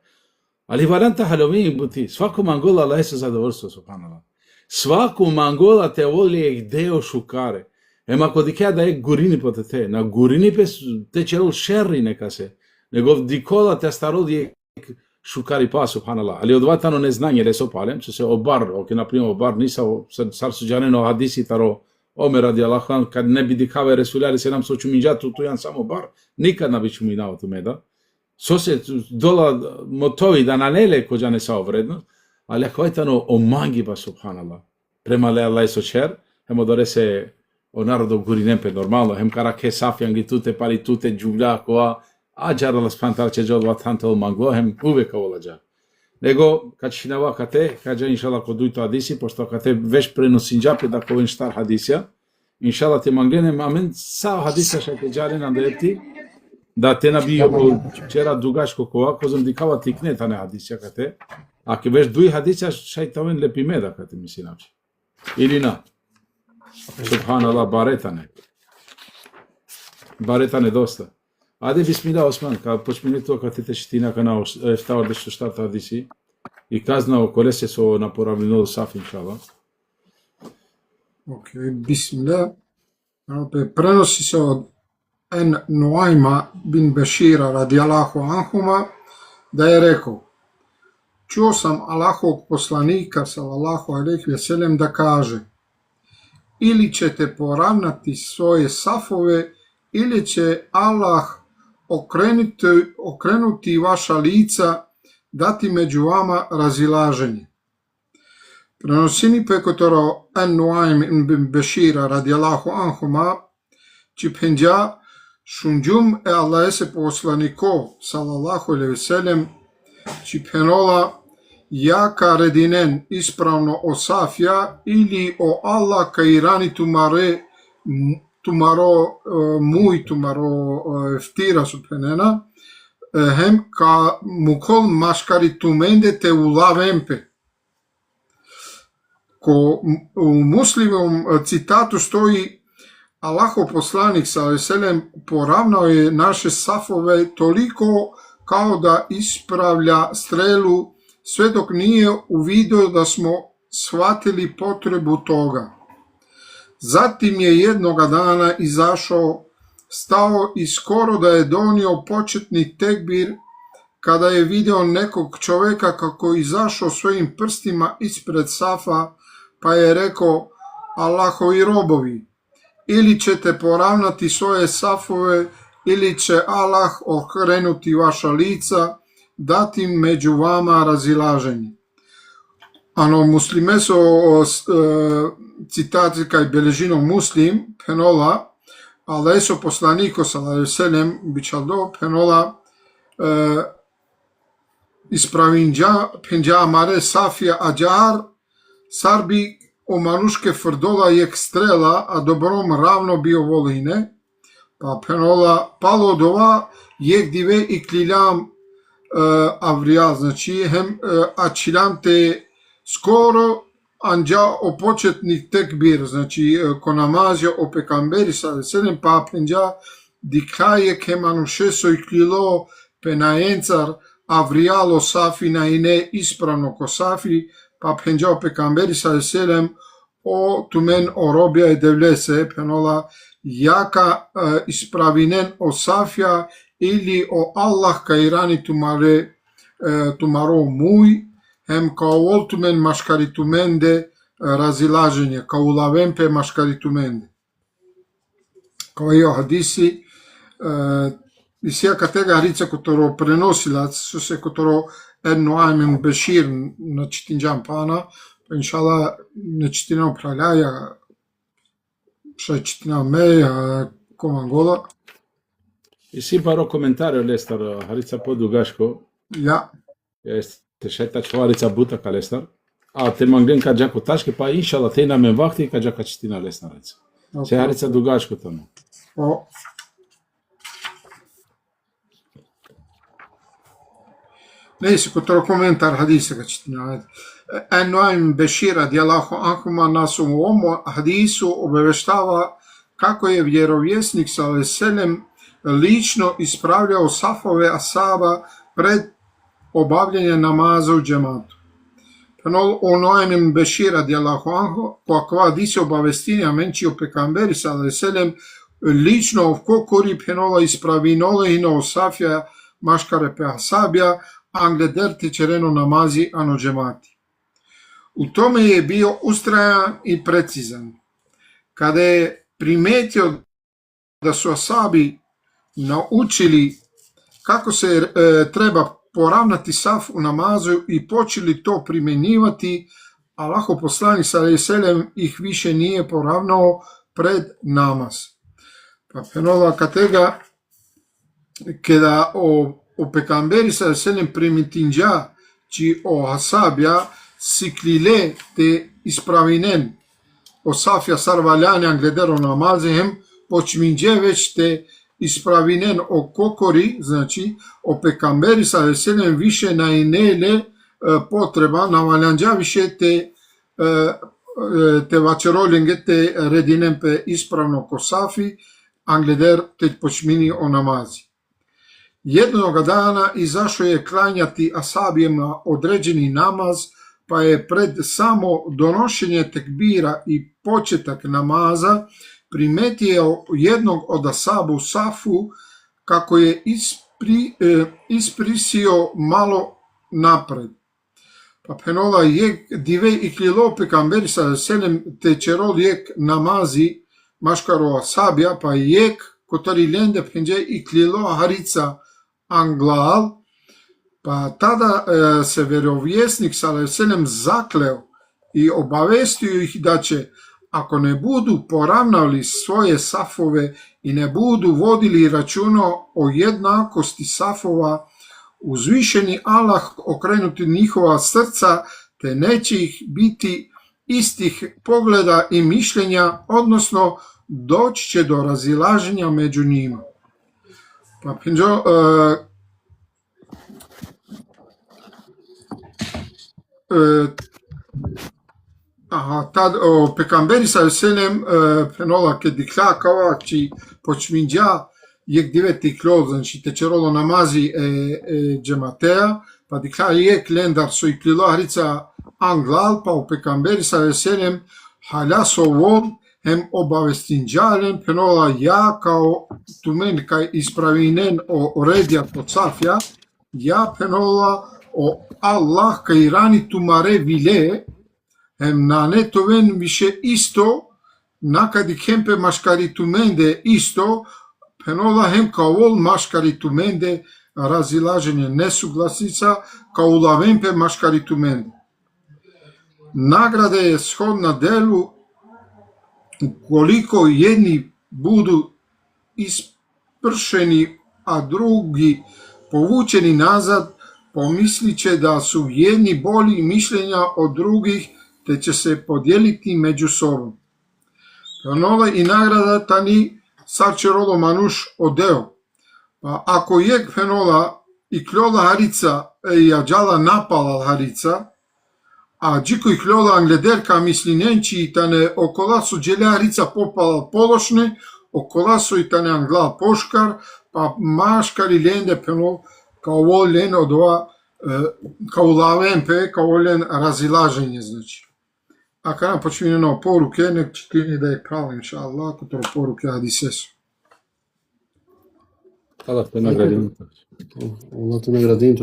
Али варанта халовин бути. Свако мангола лајсо задоволство, субханалlah. Свако мангола те воли ех део шукаре. Ема ако дикеа да е гурини по те, на гурини пе те черол шерри нека се. Негов дикола те староди е шукари па, субханалlah. Али одватано незнање ле сопалем, се обар, оке например обар ниса сар суџанено хадиси таро Омер ради Аллахан, кад не би дикаве ресуляри се нам со чуминџату тујан само бар, никад не би чуминава ту меда. Со се дола мотови да нанеле коđа не са вредно, али ако етано оманги ба, субханалlah. Према ле Аллах со чер, хемо доре се o narodu gurinемпе нормално, хем караке сафи англитуте, паритуте, џувља, коа, а џарала спантарче џодва тантел мангло, хем увека олаџа. Него, кад шинава кате, каđа иншала ко дујто хадиси, пошто кате веш преносинџапе да ковен штар хадисија, иншала те мангленем, амен са хадисија шајте џарен андети, да те наби вчера дугашко коа, козам дикава тикне тане хадисија кате, а ке веш дуј хадисија шајтавен лепиме да кате мисли начи. Или на? Subhanallah, baretane dosta. Ade bismillah Osman, ka počmine to kad te ština kana štavar dešto štarta hadisi i kazna o kolese so naporavljeno saf inšala. Ok, bismillah. Prenosi se od En Nuajma bin Bešira radijallahu anhuma da je rekao: čuo sam Allahovog poslanika sallallahu alejhi ve sellem da kaže: ili ćete poravnati svoje safove, ili će Allah okrenuti vaša lica, dati među vama razilaženje. Prenosini pekotoro En Nuaym bin Bešira radijallahu anhuma, či penja šunđum e Allah se poslaniko sallallahu alejhi ve sellem, či penola Jaka redinen ispravno o safja ili o Allah ka irani tumaro ftira supenena hem ka mukol maškari tumende te ulavempe. Ko u muslimom citatu stoji Allahov poslanik sallallahu alejhi ve sellem poravnao je naše safove toliko kao da ispravlja strelu, sve dok nije uvidio da smo shvatili potrebu toga. Zatim je jednoga dana izašao, stao i skoro da je donio početni tekbir, kada je vidio nekog čoveka kako je izašao svojim prstima ispred safa, pa je rekao: Allahovi robovi, ili ćete poravnati svoje safove, ili će Allah okrenuti vaša lica, dati među vama razilaženje. Ano muslimeso citati kaj beležino muslim, penola, ale eso poslaniko sallallahu alejhi ve sellem biçaldo penola ispravinja penja mare safia ajar sarbi o manuške frdola jek strela, a dobrom ravno bio voline, pa penola palo dova jek dive i kliljam Avrial, znači hem ačilante skoro anđa o početnik tekbir, znači ko namazio o pekamberi sallallahu pa penja dikaje ke manušeso i klilo penajencar Авријало Сафи на ине исправно ко Сафи, па пенџао пекамбери са селем о тумен о робија и девлесе, пенола јака исправинен о Сафија или о Аллах каирани тумаро муј, hem kao oltumen maškaritumende razilaženje, kao ulavempe maškaritumende. Kao io hadisi, и сека тега рица которо преносилац, со се которо едно ајмен бешир на читинџан пана, па иншала не читина управляја, ша читина меја, комангола. И си паро коментарио Лестар, Харица подугашко. Ja. Te šeta čvarica buta ka Lesnar. A te manglен ka џако ташке, па иншала те на мен вахти ка џака читина Леснарец. Се Харица дугашко тамо. O. Neyse, kutro komentar hadise kaçtina. Nuaym Bešir radijallahu anhuma nas u ovom hadisu obaveštava kako je vjerovjesnik sallallahu alejhi ve sellem lično ispravljao safove ashaba pred obavljanje namaza u džematu. Penol o Nuaym Bešir radijallahu anhu, qua hadise obavestinja menci o pekamberi sallallahu alejhi ve sellem lično ovkokori penola ispravinole i no safja maškare pe asabja angleder tečereno namazi ano džemati. U tome je bio ustrajan i precizan. Kada je primetio da su asabi naučili kako se treba poravnati saf u namazu i počeli to primjenjivati, Allahov poslanik sallallahu alejhi ve sellem ih više nije poravnao pred namaz. Pa penola katega kada o pekamberi sallallahu alejhi ve sellem primitinja ci o asabja siklile te ispravinen o safja sarvaljane angledero namazihem počminđe već te ispravinen o kokori, znači o pekamberi sallallahu alejhi ve sellem više na inele potreba navaljanđa više te vačerolenge te redinem pe ispravno ko safi angleder te počmini o namazi. Jednoga dana izašao je klanjati asabijema određeni namaz, pa je pred samo donošenje tekbira i početak namaza primetio jednog od asaba u safu kako je isprisio malo napred. Pa penola jek dive iklilo pekamberi sallallahu alejhi ve sellem teçerol jek namazi maškaro asabija, pa jek kotari lende penđe iklilo harica anglal, pa tada se vjerovjesnik sallallahu alejhi ve sellem zakleo i obavestio ih da će, ako ne budu poravnali svoje safove i ne budu vodili računa o jednakosti safova, uzvišeni Allah okrenuti njihova srca, te neće ih biti istih pogleda i mišljenja, odnosno doći će do razilaženja među njima. Pa pinđo, tad o pekamberi sallallahu alejhi ve sellem penola ke dikla kao či počminđa jek diveti klol, znači tečerolo namazi džematea, pa dikla jek lendar su i klilo harica anglal, pa o pekamberi sallallahu alejhi ve sellem halas ovod hem obavestinđalen penola ja kao tumen kaj ispravinen o redja od safja, ja penola o Allah kaj rani tumare vile, hem na netoven više isto, nakadi kempe maškaritumende isto, penola hem kao vol maškaritumende razilaženje nesuglasica, kao ulavempe maškaritumende. Nagrada je shodna delu ukoliko jedni budu ispršeni, a drugi povučeni nazad, pomislit će da su jedni bolji mišljenja od drugih, te će se podijeliti među sobom. Penola i nagrada tani sarčerolo manuš odeo. Pa ako jek penola i kljola harica i ađala napala harica, a džiko i kljola anglederka mislinjenči i tane okola su dželja harica popala pološne, okola su i tane angla poškar, pa maškar i lende penol kao voljen od ova, kao ulaven pe, kao voljen razilaženje, znači. A kada počinjeno poruke, nek čitini da je pravo, inša Allah, ako to poruke hadisesu. Allah te nagradi. Allah te nagradi.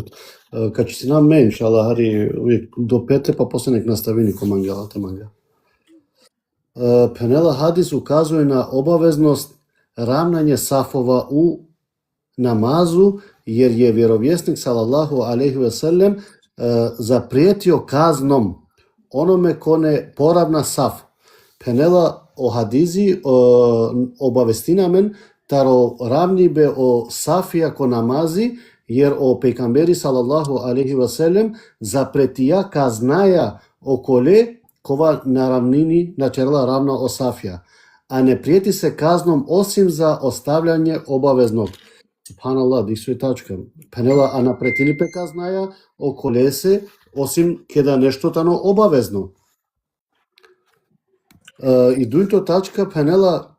Kad će si nam men, inša Allah, hari uvijek do pete, pa poslije nek nastavi niko manga, Allah te manga. Penela hadis ukazuje na obaveznost ravnanje safova u namazu, jer je vjerovjesnik sallallahu alejhi ve sellem zaprijetio kaznom onome ko ne poravna saf. Penela o hadizi obavesti men taro ravnibe o safija ko namazi, jer o pejgamberi sallallahu alejhi ve sellem zapretija kaznaja okole kova na ravnini načela ravna o safija, a ne prijeti se kaznom osim za ostavljanje obaveznog. Subhanallah, di su je tačka. Penela, a na pretini pe kaznaja okole se osim kada nešto tano obavezno. I duito tačka penela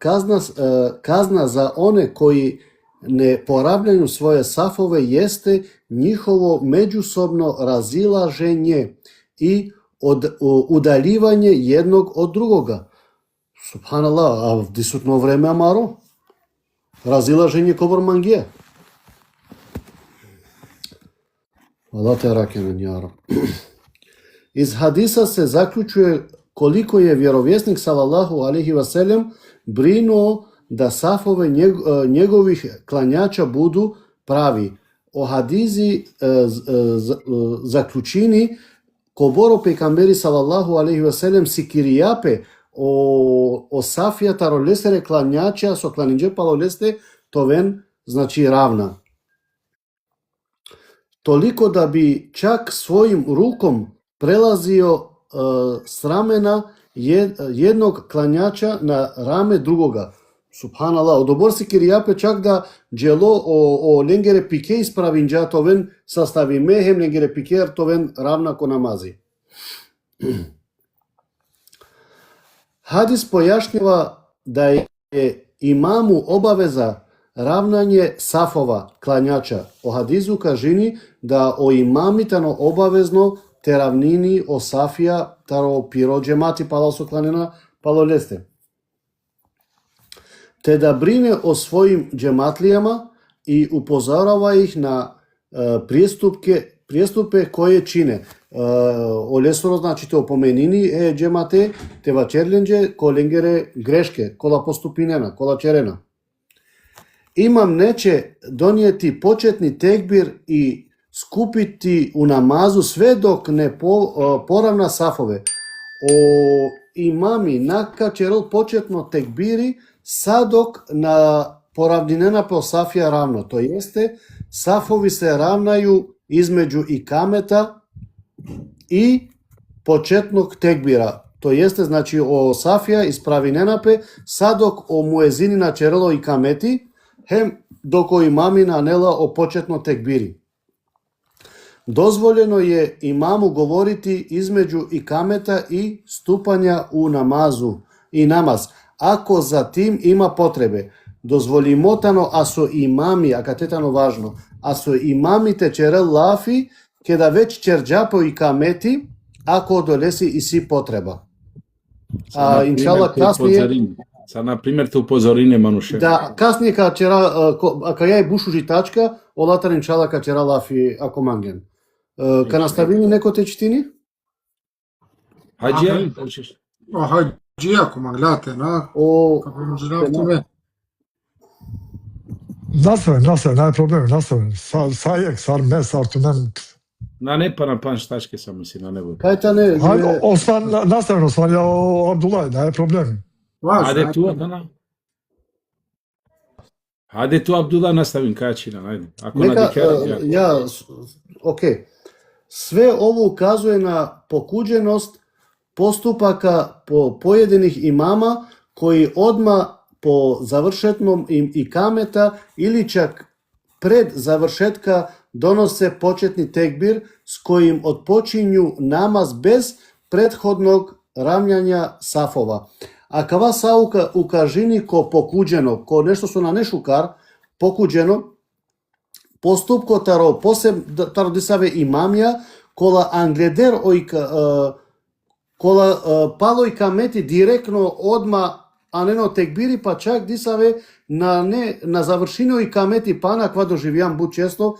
kazna za one koji ne poravljaju svoje safove jeste njihovo međusobno razilaženje i udaljivanje jednog od drugoga. Subhanallah, a di su tno vreme amaro? Razilaženje kobor mangije. Allah te rakemen, jaro. Iz hadisa se zaključuje koliko je vjerovjesnik sallallahu alejhi ve sellem brinuo da safove njegovih klanjača budu pravi. O hadizi zaključini koboro pejgamberi sallallahu alejhi ve sellem sikirijape o safija tarolestere klanjača so klaninđe paloleste toven znači ravna. Toliko da bi čak svojim rukom prelazio s ramena jednog klanjača na rame drugoga. Subhanallah, odobor si kirijape čak da dželo o lengere pike ispravinđa toven sastavi mehem lengere piker toven ravna ko namazi. Hadis pojašnjava da je imamu obaveza ravnanje safova klanjača. O hadisu kažini da o imamitano obavezno te ravnini o safija taro piro džemati palo su klanjena palo leste. Te da brine o svojim džematlijama i upozorava ih na prijestupe koje čine. O lesoro znači te opomenini džemate te vačerljenđe kolengere greške, kola postupinena, kola čerena. Imam neće donijeti početni tekbir i skupiti u namazu sve dok ne poravna safove. O imami nakačerl početno tekbiri sadok na poravnjenena po safija ravno. To jeste, safovi se ravnaju između ikameta i početnog tekbira. To jeste, znači o safija ispravi nenape sadok o muezini načerlo ikameti, hem dok o imami nanela o početno tekbiri. Dozvoljeno je imamu govoriti između ikameta i stupanja u namazu i namaz, ako za tim ima potrebe. Dozvolimotano, a su imami, a katetano važno, a su imami te čerel lafi, kada već čerđapo ikameti, ako dolesi i si potreba. A inšala kasnije... Sad, na primjer, te upozorine manuše. Da, kasnije kad ja je bušu žitačka, olatar inšala kad čera lafi ako mangen. Kad nastavini neko te čitini? Hađija? Hađija, ako maglate, na? Kako može naftime? Nastavim, nema problema, nastavim. Sajek, sar mes, argument. Na ne pa na panštačke sam misli, na nebo. Kaj ta ne? Nastavim, Osman, ja Abdullah, nema problem. Hajde tu, Adana. Hajde tu, Abdullah, nastavim kačina, najde. Ako ok. Sve ovo ukazuje na pokuđenost postupaka po pojedinih imama koji odmah po završetnom ikameta ili čak pred završetka donose početni tekbir s kojim odpočinju namaz bez prethodnog ravnjanja safova. A kava sauka ukažini ko pokuđeno, ko nešto su na nešukar, pokuđeno, поступко таро таро дисаве имамија, кола англедер кола палој камети директно одма анено текбири, па чак дисаве на завршиној камети пана, ква доживијам бу често,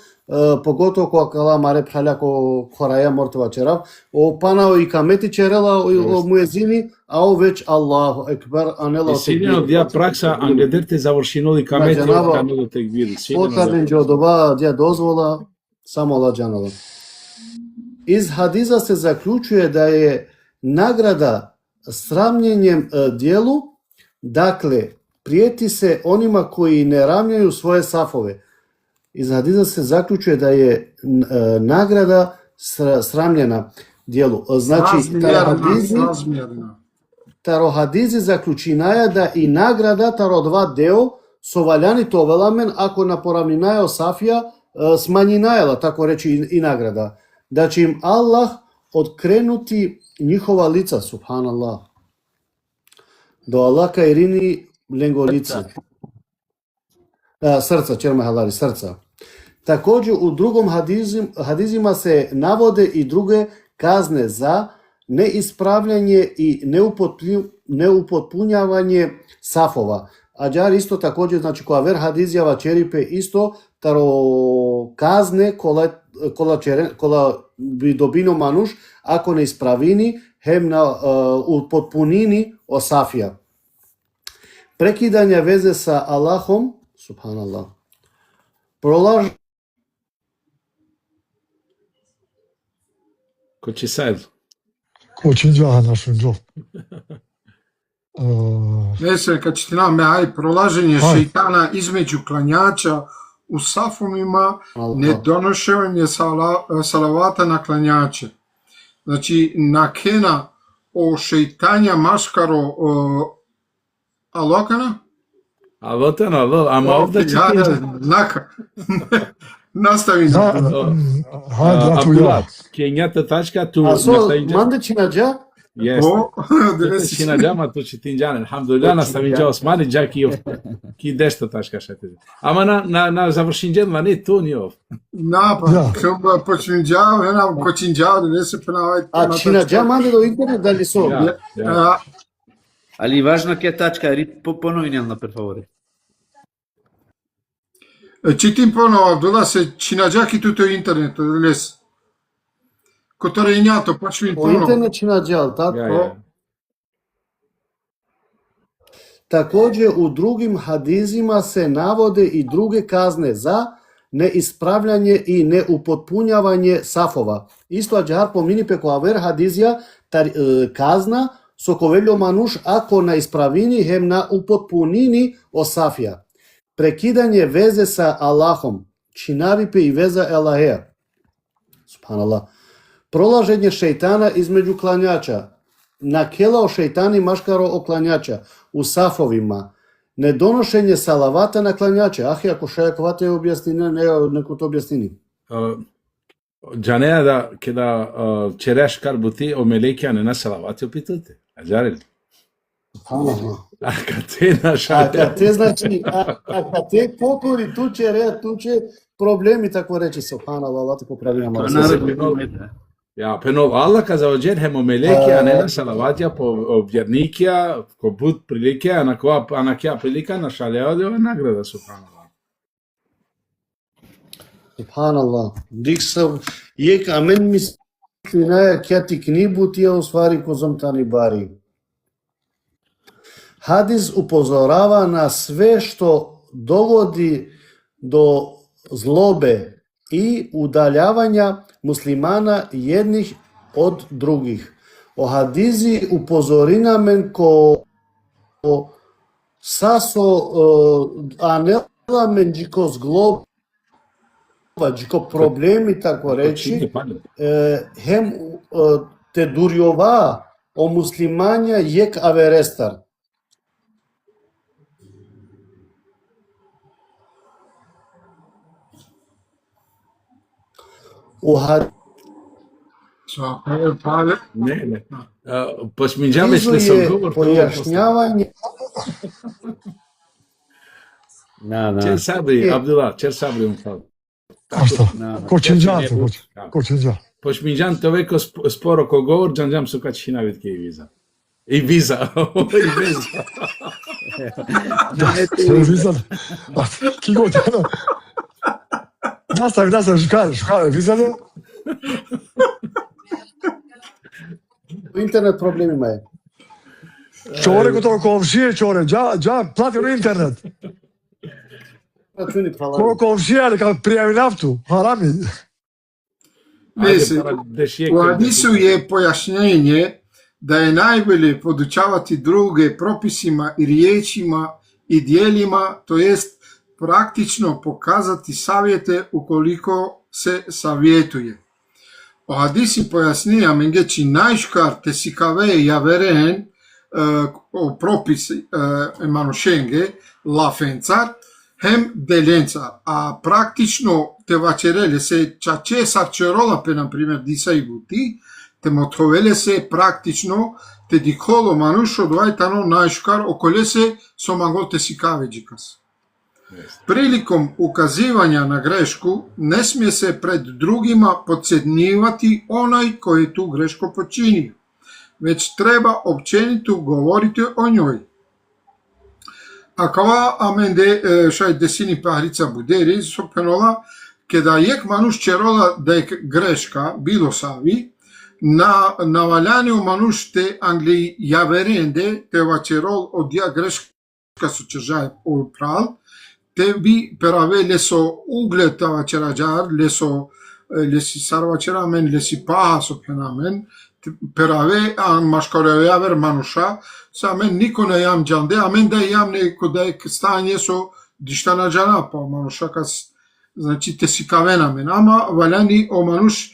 поготово кога кала маре пхаляко хораја мортова черав, о панао и камети черела о муезини, а о веќе Аллаху екбер, анела о Силено дија пракса англедерте завршиноли камети од канело текбири. Ота бенџодова дја дозвола само ладжанала. Из хадиза се заклучуе да е награда срамњењем делу, дакле, пријети се онима кои не рамњају своје сафове. Из хадиза се заклучуе да е награда срамљена делу. Значи, таро-хадизи заклучинаја да и награда таро-два део со валјани товеламен ако на порамнинаја Сафија смањинајала, тако речи и награда. Да ќе им Аллах откренути njihova lica, subhanallah. Do Allah kairini lengolice. Srca, čerme halari, srca. Također u drugom hadizima se navode i druge kazne za neispravljanje i neupotpunjavanje safova. Ađar isto također, znači koja ver hadizjava čeripe isto taro kazne kola bi dobino manuš ako ne ispravini hem na upotpunini o safija. Prekidanje veze sa Allahom, subhanallah, prolaž Кој сајд? Кој џаха на шунџо. Не kad će ti nam prolaženje šeitana između klanjača u safumima, nedonošenje salavata na klanjače. Znači, nakena o šeitanja maškaro alokana? Алотано, ама овде ќе Nastavi. Абдулла, кењата тачка ту Mande činađa? Jeste. Činađama tu će tinđane. Alhamdulillah, nastavim Osmani, džaki ki dešta tačka šete. Ama na završinđen, ma ne tu ni ov. Pa počinđao, počinđao, da se penavajte. A činađa mande do internet, da li so? Ali važna che tačka, ponovinjam per favore. Citim ponovo, Abdullah, se činađaki tuto internet, les. Котре е њато, почни По интернет чинаđal, tako? Također u drugim hadizima se navode i druge kazne za neispravljanje i neupotpunjavanje safova. Isto ađar pomini peko aver hadizija kazna sokoveljo manuš ako na ispravini hem na upotpunini o safija. Prekidanje veze sa Allahom, činavipe i veza Elaheja. Subhanallah. Prolaženje šeitana između klanjača, nakelao šeitani maškaro o klanjača u safovima, nedonošenje salavata na klanjače. Ako šaja kvate objasni, neko to objasnini. Džaneja da kada čereš karbuti o melekijane na salavati opitute. A žarili? A kad te našalja. A kad te znači, a kad te pokori tuče problemi, tako reći, subhanallah, Allah te popravi. Ja, penol Allah каза оđer hemo melekija, ne na salavатja po vjernikija, ko bud prilikija, na kja prilika na šalja ova nagrada, subhanallah. Subhanallah. Dik sam, jek amen misli naja kja ti knibu tija u stvari kozom tani bari. Hadis upozorava na sve što dovodi do zlobe i udaljavanja muslimana jednih od drugih. O hadizi upozorina men ko saso anela men džiko zgloba, džiko problemi, tako reći, hem te durjova o muslimanja jek averestar. Ne. Посминджаме ще съм говор. Пояснявanje. Чер сабри, Абдулла, чер сабри. Asta. Koçincan. Koçincan. Pois Minjan toliko sporo ko govor, Janjam su kad šinavit i viza. I viza. I viza. Vizan. Ki god je. Nastavi, škale, vizane. Интернет проблем има е. Čore kod toga komšije, čore, dža, plati na internet. Računi права. Koga komšija, neka prijavi naftu, harami. U hadisu je pojašnjenje da je najbolje podučavati druge propisima i riječima i dijelima, to jest praktično pokazati savjete ukoliko se savjetuje. O hadisi pojasnija mengeči najškar te sikave javeren o propis emanušenge lafencar hem delencar, a praktično te vačerele se čače sarčerola pe, na primjer, disa i buti, te motovele se praktično te dikolo manušo dvajtano najškar okole se somagol te sikave džikas. Prilikom ukazivanja na grešku ne smije se pred drugima podcjenjivati onaj koji je tu grešku počinio, već treba općenito govoriti o njoj. Akava amende šaj desini pahrica buderi sopenola, kada jek manuš čerola da je greška bilo savi, na navaljanju manuš te angli javerende te vačerol odja greška su čežaj pral, te bi perave leso ugled ta vačerađar, lesi sarvačeramen, lesi paha sophenamen, perave an maškore javer manuša, sa men niko ne jam džande, a men da jam neko da je stanje so dišta na džana, pa manuša kas, znači te si kavena men, ama valjani o manuš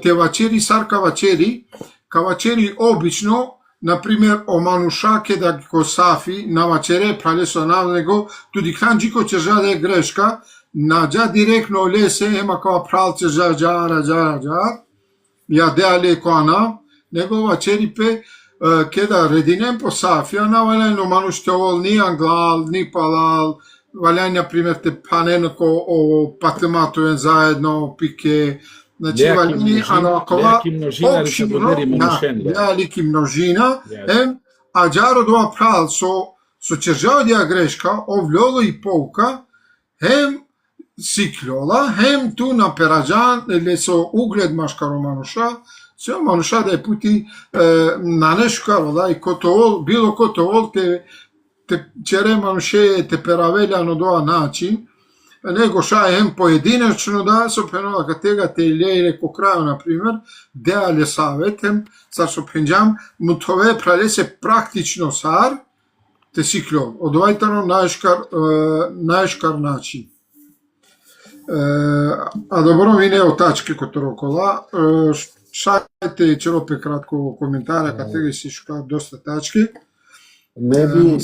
te vačeri, sar kavačeri obično, na primjer, o manuša kada ko safi na vačere prale so nego tudi kranđiko će žade greška, nađa direktno lese ema kao pralce džara, ja deale ko ana, nego vačeri pe kada redinem po safija, na valjano manuš te ovol ni anglal, ni palal, valjanje, na primjer, te paneno ko o patematujen zajedno, pike, znači valjini anakova opširno, veliki množina, a džaro dva pral so čežadja greška, ovljolo i pouka, hem sikljola, hem tu na perađan, le so ugled maškaro manuša, sve manuša da je puti na neškaro, i kotovol, bilo kotovol te čere manuše te peraveljano doa način, nego šaj hem pojedinačno da so penova kad tega te lejre ko kraju, na primjer, deale savetem, sar so penđam, mutove prale se praktično sar, te sikljo, odvajtano najškar način. A dobro, mine o tačke kotorokola, šajte čerope kratko komentara, kad tega si ška dosta tačke. Не би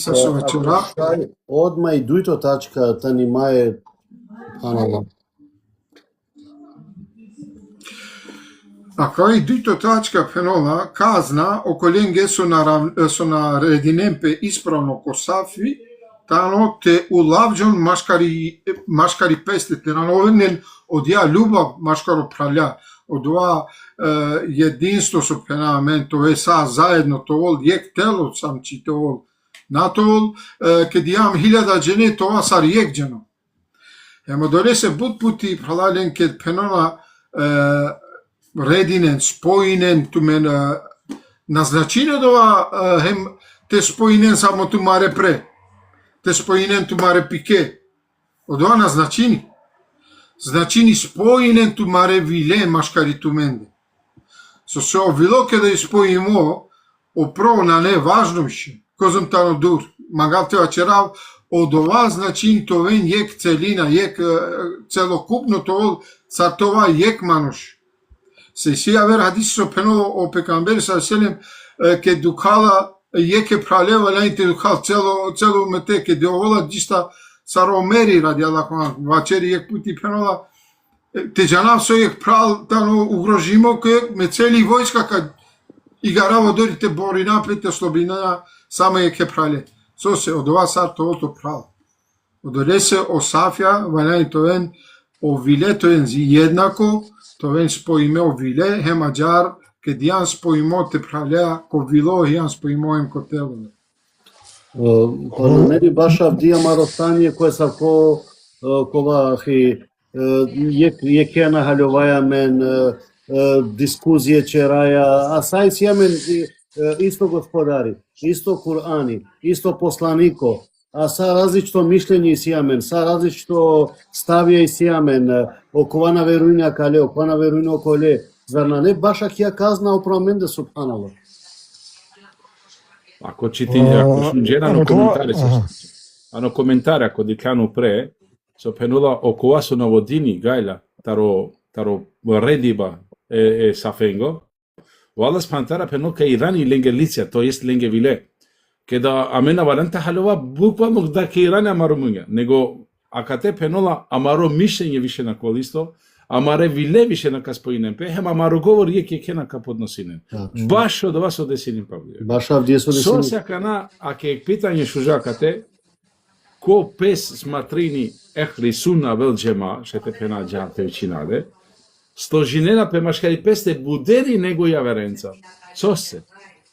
одма и дујто тачка та нимае анала. A kao i dito tačka fenola kazna okoljenje su na redinempe ispravno ko safi, tano te ulavđon maškari peste, te nanovenen odja ljubav maškaro pralja, odva jedinstvo su fenamen, to je sa zajedno to vol, jek telo sam či to vol, na to vol, kad imam 1000 džene, to sar jek dženo. Емо dole se bud puti pralaljen kad penona redinen, spojinen, tu men naznačine dova hem te spojinen samo tu mare pre, te spojinen tu mare pike, odva naznačini. Značini spojinen tu mare vile maškari tu mende. So se ovilo kada ispojimo opro na ne važnomše, kozom tano dur, magav te vačerav, od ova značin to ven jek celina, jek celokupno to sa tova jek manuš. Se si aver hadis so peno o pekamber sa selem ke dukala jeke praleva lajte dukal celo mete ke de ovola dista sa romeri radi Allah vačeri jek puti penola te džanav so jek pral tano ugrožimo ke me celi vojska kad igaravo dorite borina pete slobina samo jeke prale. So se od ova sar to pral. Odore se o safja, valjani to ven o vileto en jednako, to ven spojime o vile, hemađar, kad jan spojimo te pravlja ko vilo, jan spojimo em ko тело. Па на мене баша вдија маростание кое са кога јеке нахалјуваја мен дискузија чераја, а сај сијамен исто господари, исто Курани, исто посланико, а са различито мишлење сијамен, са различито ставија сијамен, окова верујна кале, окова верујна коле, зар на не баша ќе казна опраменде субханаллах. Ако aggiungeranno commentare, hanno commentare a Codicano pre, so penula o coaso novodini gaila, taro rediba e safengo, o alla spantara penuka irani lengelicia, to jest lengevile, che da amena valenta halova bukva da ke irani amarumunga, nego akate penula amaro mišljenje više na kolisto, amare vile više na kaspojinem pe, hem amaro govor je kena ka podnosinen. Baš od vas odesinim pavlje. Baš ovdje su desini. Sosja kana, ake pitanje šužakate, ko pes smatrini ehli sunna vel džema, šete pena džante učinade, stožinena pe maškari peste buderi nego javerenca. Sose.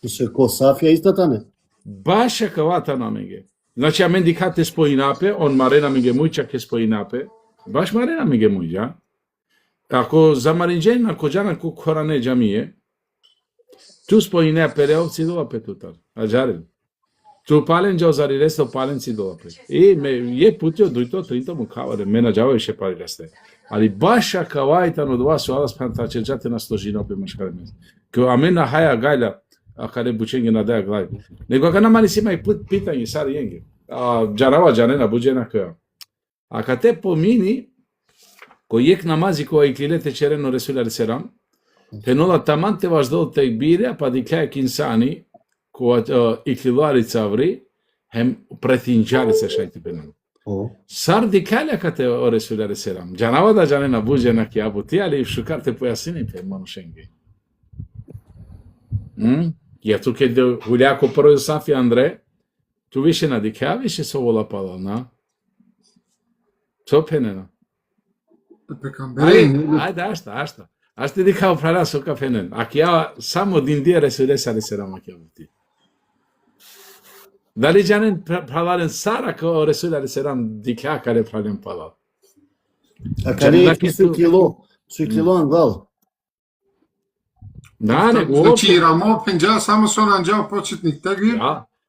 Tu se ko Safija istatane? Baš akavata namenge. Znači, amen dikate spojinape, on marena menge mujča ke spojinape, baš marena menge mujča. Ако замаринџен на коџана ку коране џамие, ту споине перео цидова петутар, аџарен. Ту пален џо зари ресто пален цидова пет. И ме е путио дуито тринто му каваре, мена џаво ише пари ресте. Али баша кавајтан од вас алас пантачеџате на стожино пе машкареме. Ко амена хаја гајла, акаре бученге на деа глај. Него ака намали сима и питање сари јенге. Џарава џанена буџена каја. Ака те помини, кој ек намази која иклилете черено Ресул алейхиссалам, пенола таманте важдол текбире, па дикајак инсани, која иклилари цаври, хем претинџари се шајти пенон. Сар дикајакате о Ресул алейхиссалам, џанава да џанена буџена ки абути, али шукарте појасини пе манушенги. Ја ту ке де гуљако прво Сафи Андре, ту више на дикаја, више со вола пала, на? Со пенена. Ајде, ашта. Аште дикао прара со кафенен. Аки ја само дин дија Ресуле саре серама ке бути. Дали џанен праларен сара ко Ресуле алейхи серам дикаја каре прален палал. А каде е су кило ангал? Да, не го. Значи рамо пенџа само со анџал почетник тегвир,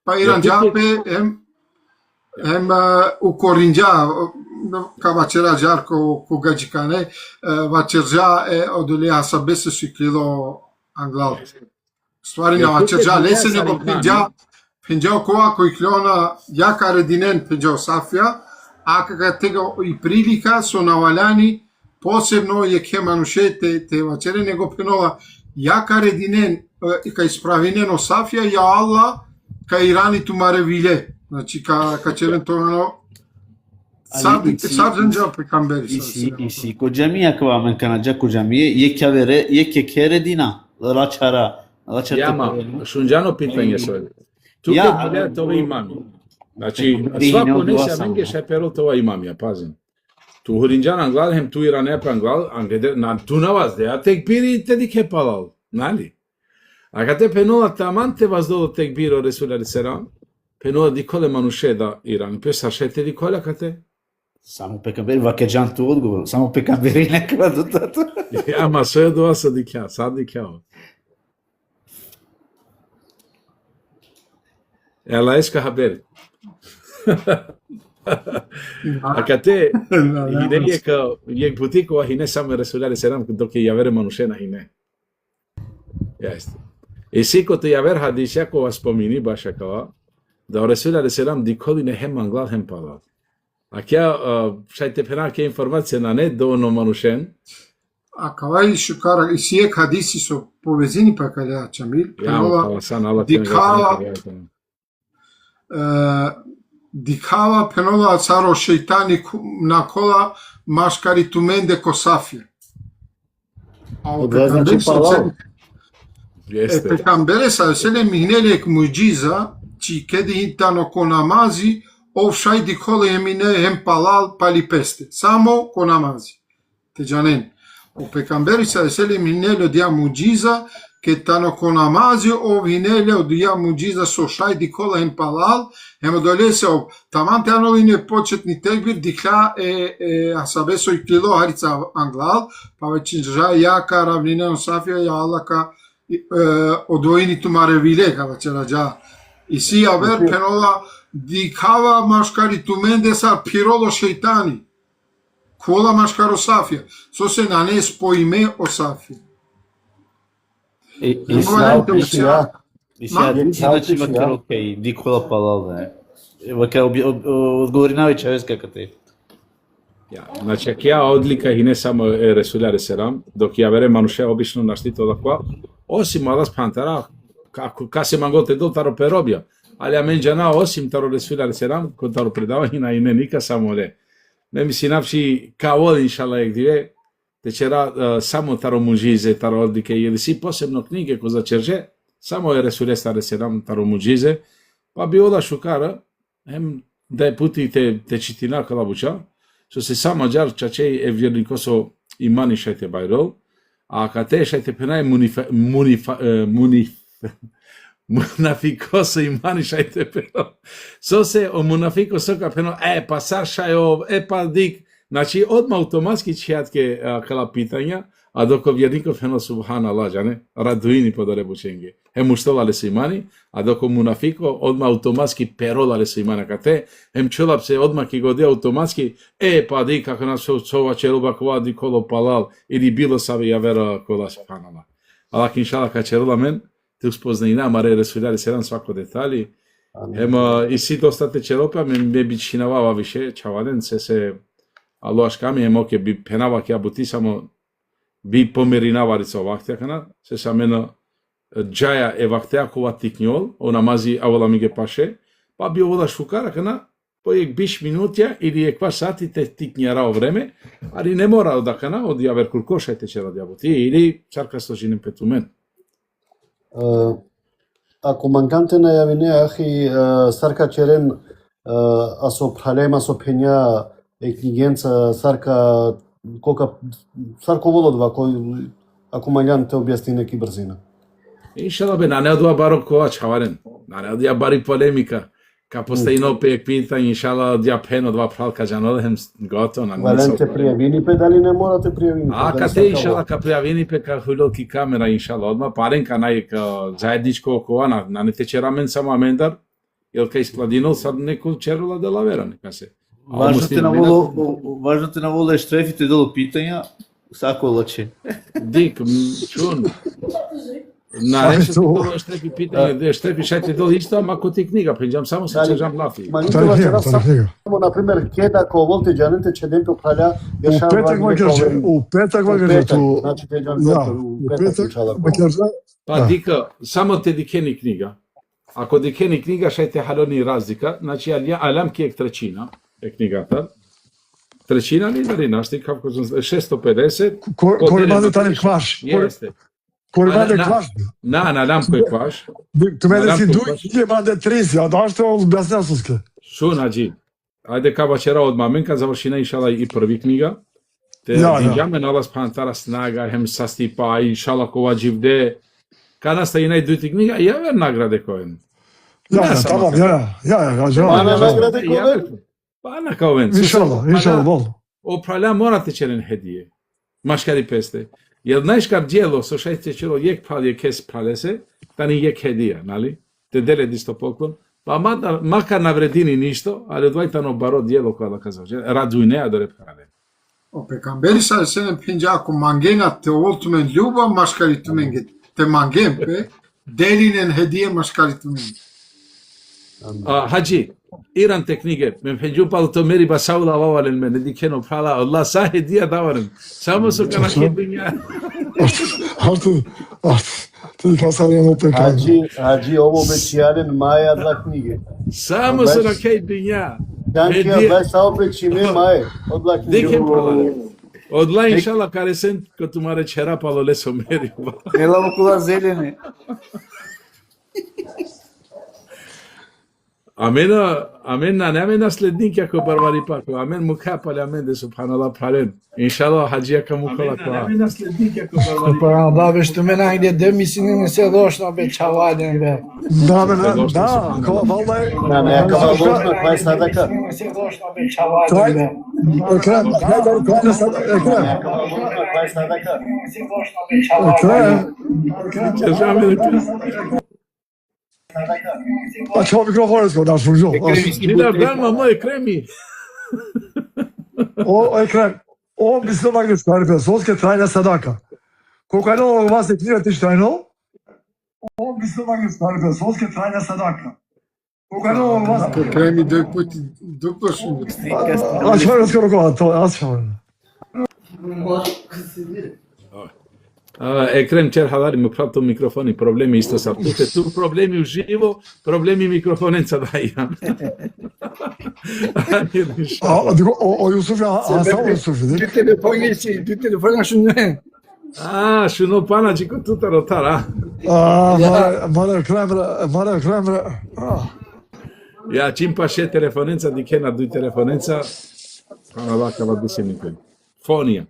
па иран џапе ем укоринџа кавачера жарко кугаџикане вачержа е одолија са бесе си кило англал. Ствари на вачержа лесе него пенџа коа кој клона јака рединен пенџа Сафија, а кога тега и прилика со наваляни посебно е ке манушете те вачере него пенова јака рединен кај справинено Сафија ја Алла кај ирани тумаре виле. Значи ка черен тоа Сабзанџа пекамбери. Иси ко џамија кога мен канаџа ко џамија јеке кередина лачара. Јама, шунџано питање со. Тука биле тоа имами. Значи, свако не се менге шеперо тоа имамија, пазим. Ту хуринџан англал, хем ту иране англал, на ту наваз деа текбири те дике палал, нали? А кате пенула таманте ваздоло текбиро Ресул алейхиссалам, пенула диколе мануше да Иран, пе сашете диколе кате? Само пекамбери, вакеџан ту одговор, само пекамбери некада до тато. Ама со е доа со дикја, сад дикјао. Ела еска хабери. А кате, хине јек бутикова хине само Ресул алейхиссалам, доке јавере мануше на хине. Јасте. И сикото јавер хадисја кога спомини баша кава, да Ресул алейхиссалам диколи не хем англал хем палал. А ќе шајте пена ке информација на не доволно манушен. А кавај шукара и сие хадиси со повезини па каде Чамил, дикава пенова царо шејтани на кола машкари туменде ко Сафија. Пекамбере са селе мигнелек муџиза, чи кеде интано ко намази, овшај диколе емине хем палал пали песте. Само ко намази. teđanen. O pecamberi sa veselim hinelio dia muđiza, ke tanoko namazi ov hinelio dia muđiza so šaj di kola hem palal, hem odolese ov tamante anoline početni tekbir dikla asabeso i klilo harica anglal, pa već jaka ravnina Safia ja Allaka odvojini tumare vile kava čelađa. I si aver penola dikava maškari tumende sa pirolo šeitani. Kola maškaro Safia. So se nanes po ime o Safia. И сега иначе макар окей, Никола Палал, не. Макар одговори најчовеска кате. Ja, znači, ја одлика и не само е Ресуля Ресерам, док ја вере мануше обично наштито таква, осим Аллах Пантара, ка се манготе до таро перобија, али а мен джана осим таро Ресуля Ресерам, ко таро предавања и не ника само ле. Не ми си навши каол иншала ек диве, течера само таро муџизе, таро одлика и си посебно книге ко за черже, само е Ресуля Ресерам таро муџизе, па би ода шукара, ем да е пути те читина калабуча, што се сама џар чачеј е вјернико со имани шајте бајрол, а кате шајте пенај мунафико со имани шајте пено. Со се о мунафико сока пено, па сар шајов, па дик. Значи, одма автоматски чијатке кала питања, а доко вјерников пено субханаллах, жане, радуини подаре бученге. Муштолале со имани, а доко мунафико, одма автоматски перолале со имана кате, чулап се одма ки годе автоматски, па ди како на сова черуба кова ди коло палал, или било саби ја вера кола субханаллах. Алак иншала ка черула мен, те успознаина, маре ресуляли седам свако детали, и си достате черопа, ме би чинавава више, чавален, се алоашками, оке би пенава ке абути, само би померинавари со вахтјакана, се самено джаја е вахтјакова тикњол, о намази авола ми ге паше, па би овода шукара кана, по ек биш минутја или еква сати те тикњара време, али не мора да кана, од јавер куркошајте че ради абути, или чарка сложинем петумен. Ако манганте најавине ахи сарка черен асо проблема со пења екнигенца сарка сарко володва кој ако манган те објасни неки брзина. Иншала бе, на неодува баро кова чаварен, на неодија бари полемика, ка постојно пејек питање, иншала одја пено два пралка жанодем гото на Вален те пријавини пе, дали не морате пријавини? А кате иншала ка пријавини пе, ка хујлоки камера иншала, одма парен ка нај заедничко окова, на не тече рамен само амендар, јел ка искладинол сад неко черула да лавера, нека се. Важното на воле штрефите долу питања, сако лаче. Дик, чун. На нешто долу штрефи питање, штрефи шајте долу исто, ама ко ти книга, пенџам само се чежам лафи. Манитова чера само, например, кеда ко волте джанете чедемто праля, У петак ме ту. Значи те джан у петак Па дика, само те дикени книга. Ако дикени книга, шајте халони разлика, значи алам ки ек тречина, е книгата. Тречина ли дали нашти, како 650. Кој маде тани кваш? Јесте. Кој маде кваш? На лам кој кваш. Ту мене си дуј, маде 30, а да што објаснил суске. Шо наđi. Ајде ка вчера од маменка завршина иншала и први книга. Те дијаме на Аллах Пантара снага, хем састипа, иншала кова дживде. Када ста и најдујти книга, јавер награде коен. Тамам, Ана награде коен? Па на коен. Иншалла, бол. Опраля морате черен хедије. Машкари песте. Јел знаеш кар дјело со шајте чело јек пралје кес пралесе, тани јек хедија, нали? Те деле дисто поклон. Па макар навредини ништо, али одвајтано баро дјело која да казав, радуј неа да репкаде. O pejgamberi sa selam pinja ku mangena te oltumen ljubav maškari tumen get te mangem pe delinen hediye maškari tumen. Hađi, Иран те книге, ме феđупал то мери басаула вавален мене, дикено прала, Allah sa hedija davarem, samo su kana hedinja. Ти пасаријан опека. Хаджи, ово бечијален маја dla книге. Само su na hedinja. Данкија бе сао бечиме мај, од dla книге. Дике прала. Одла иншала каресен, като маре черапало лесо мери. Ела около зелене. Амен не ме наследник како барбари пако. Амен му капали амен де субханаллах прален. Иншаллах хаджија каму кола тоа. Амен наследник како барбари. Pa da, već tu mene gdje de mislim ne se došlo obećavanje be. Da, kao valjda je... Ne, kao došlo, koja je sadaka? Ne se došlo obećavanje be. Ekrem, koja sad, Ekrem. Koja je sadaka? Ne se došlo obećavanje. A ćemo mikrofon isko daš uđo. Dinar dan moj kremi. Ekrem, ovo bi se ovakve stvari personske trajna sadaka. Koliko je ovo vas ne knjiga ti štajno? Ovo bi se ovakve stvari personske trajna sadaka. Koliko je ovo vas... Kremi dok puti dopošli. A ćemo razgovor kova to, a ćemo. Ekrem čer halari mu prato mikrofoni, problemi isto sa tu problemi uživo, problemi mikrofonenca dajan. O Yusuf ya, samo Yusuf. Ti telefon şu ne? Şunu panacık tutar otar ha. Mara Kremre. Ja čim pa še telefonenca, dikena duj telefonenca, pana laka vad bisenikoj. Fonija.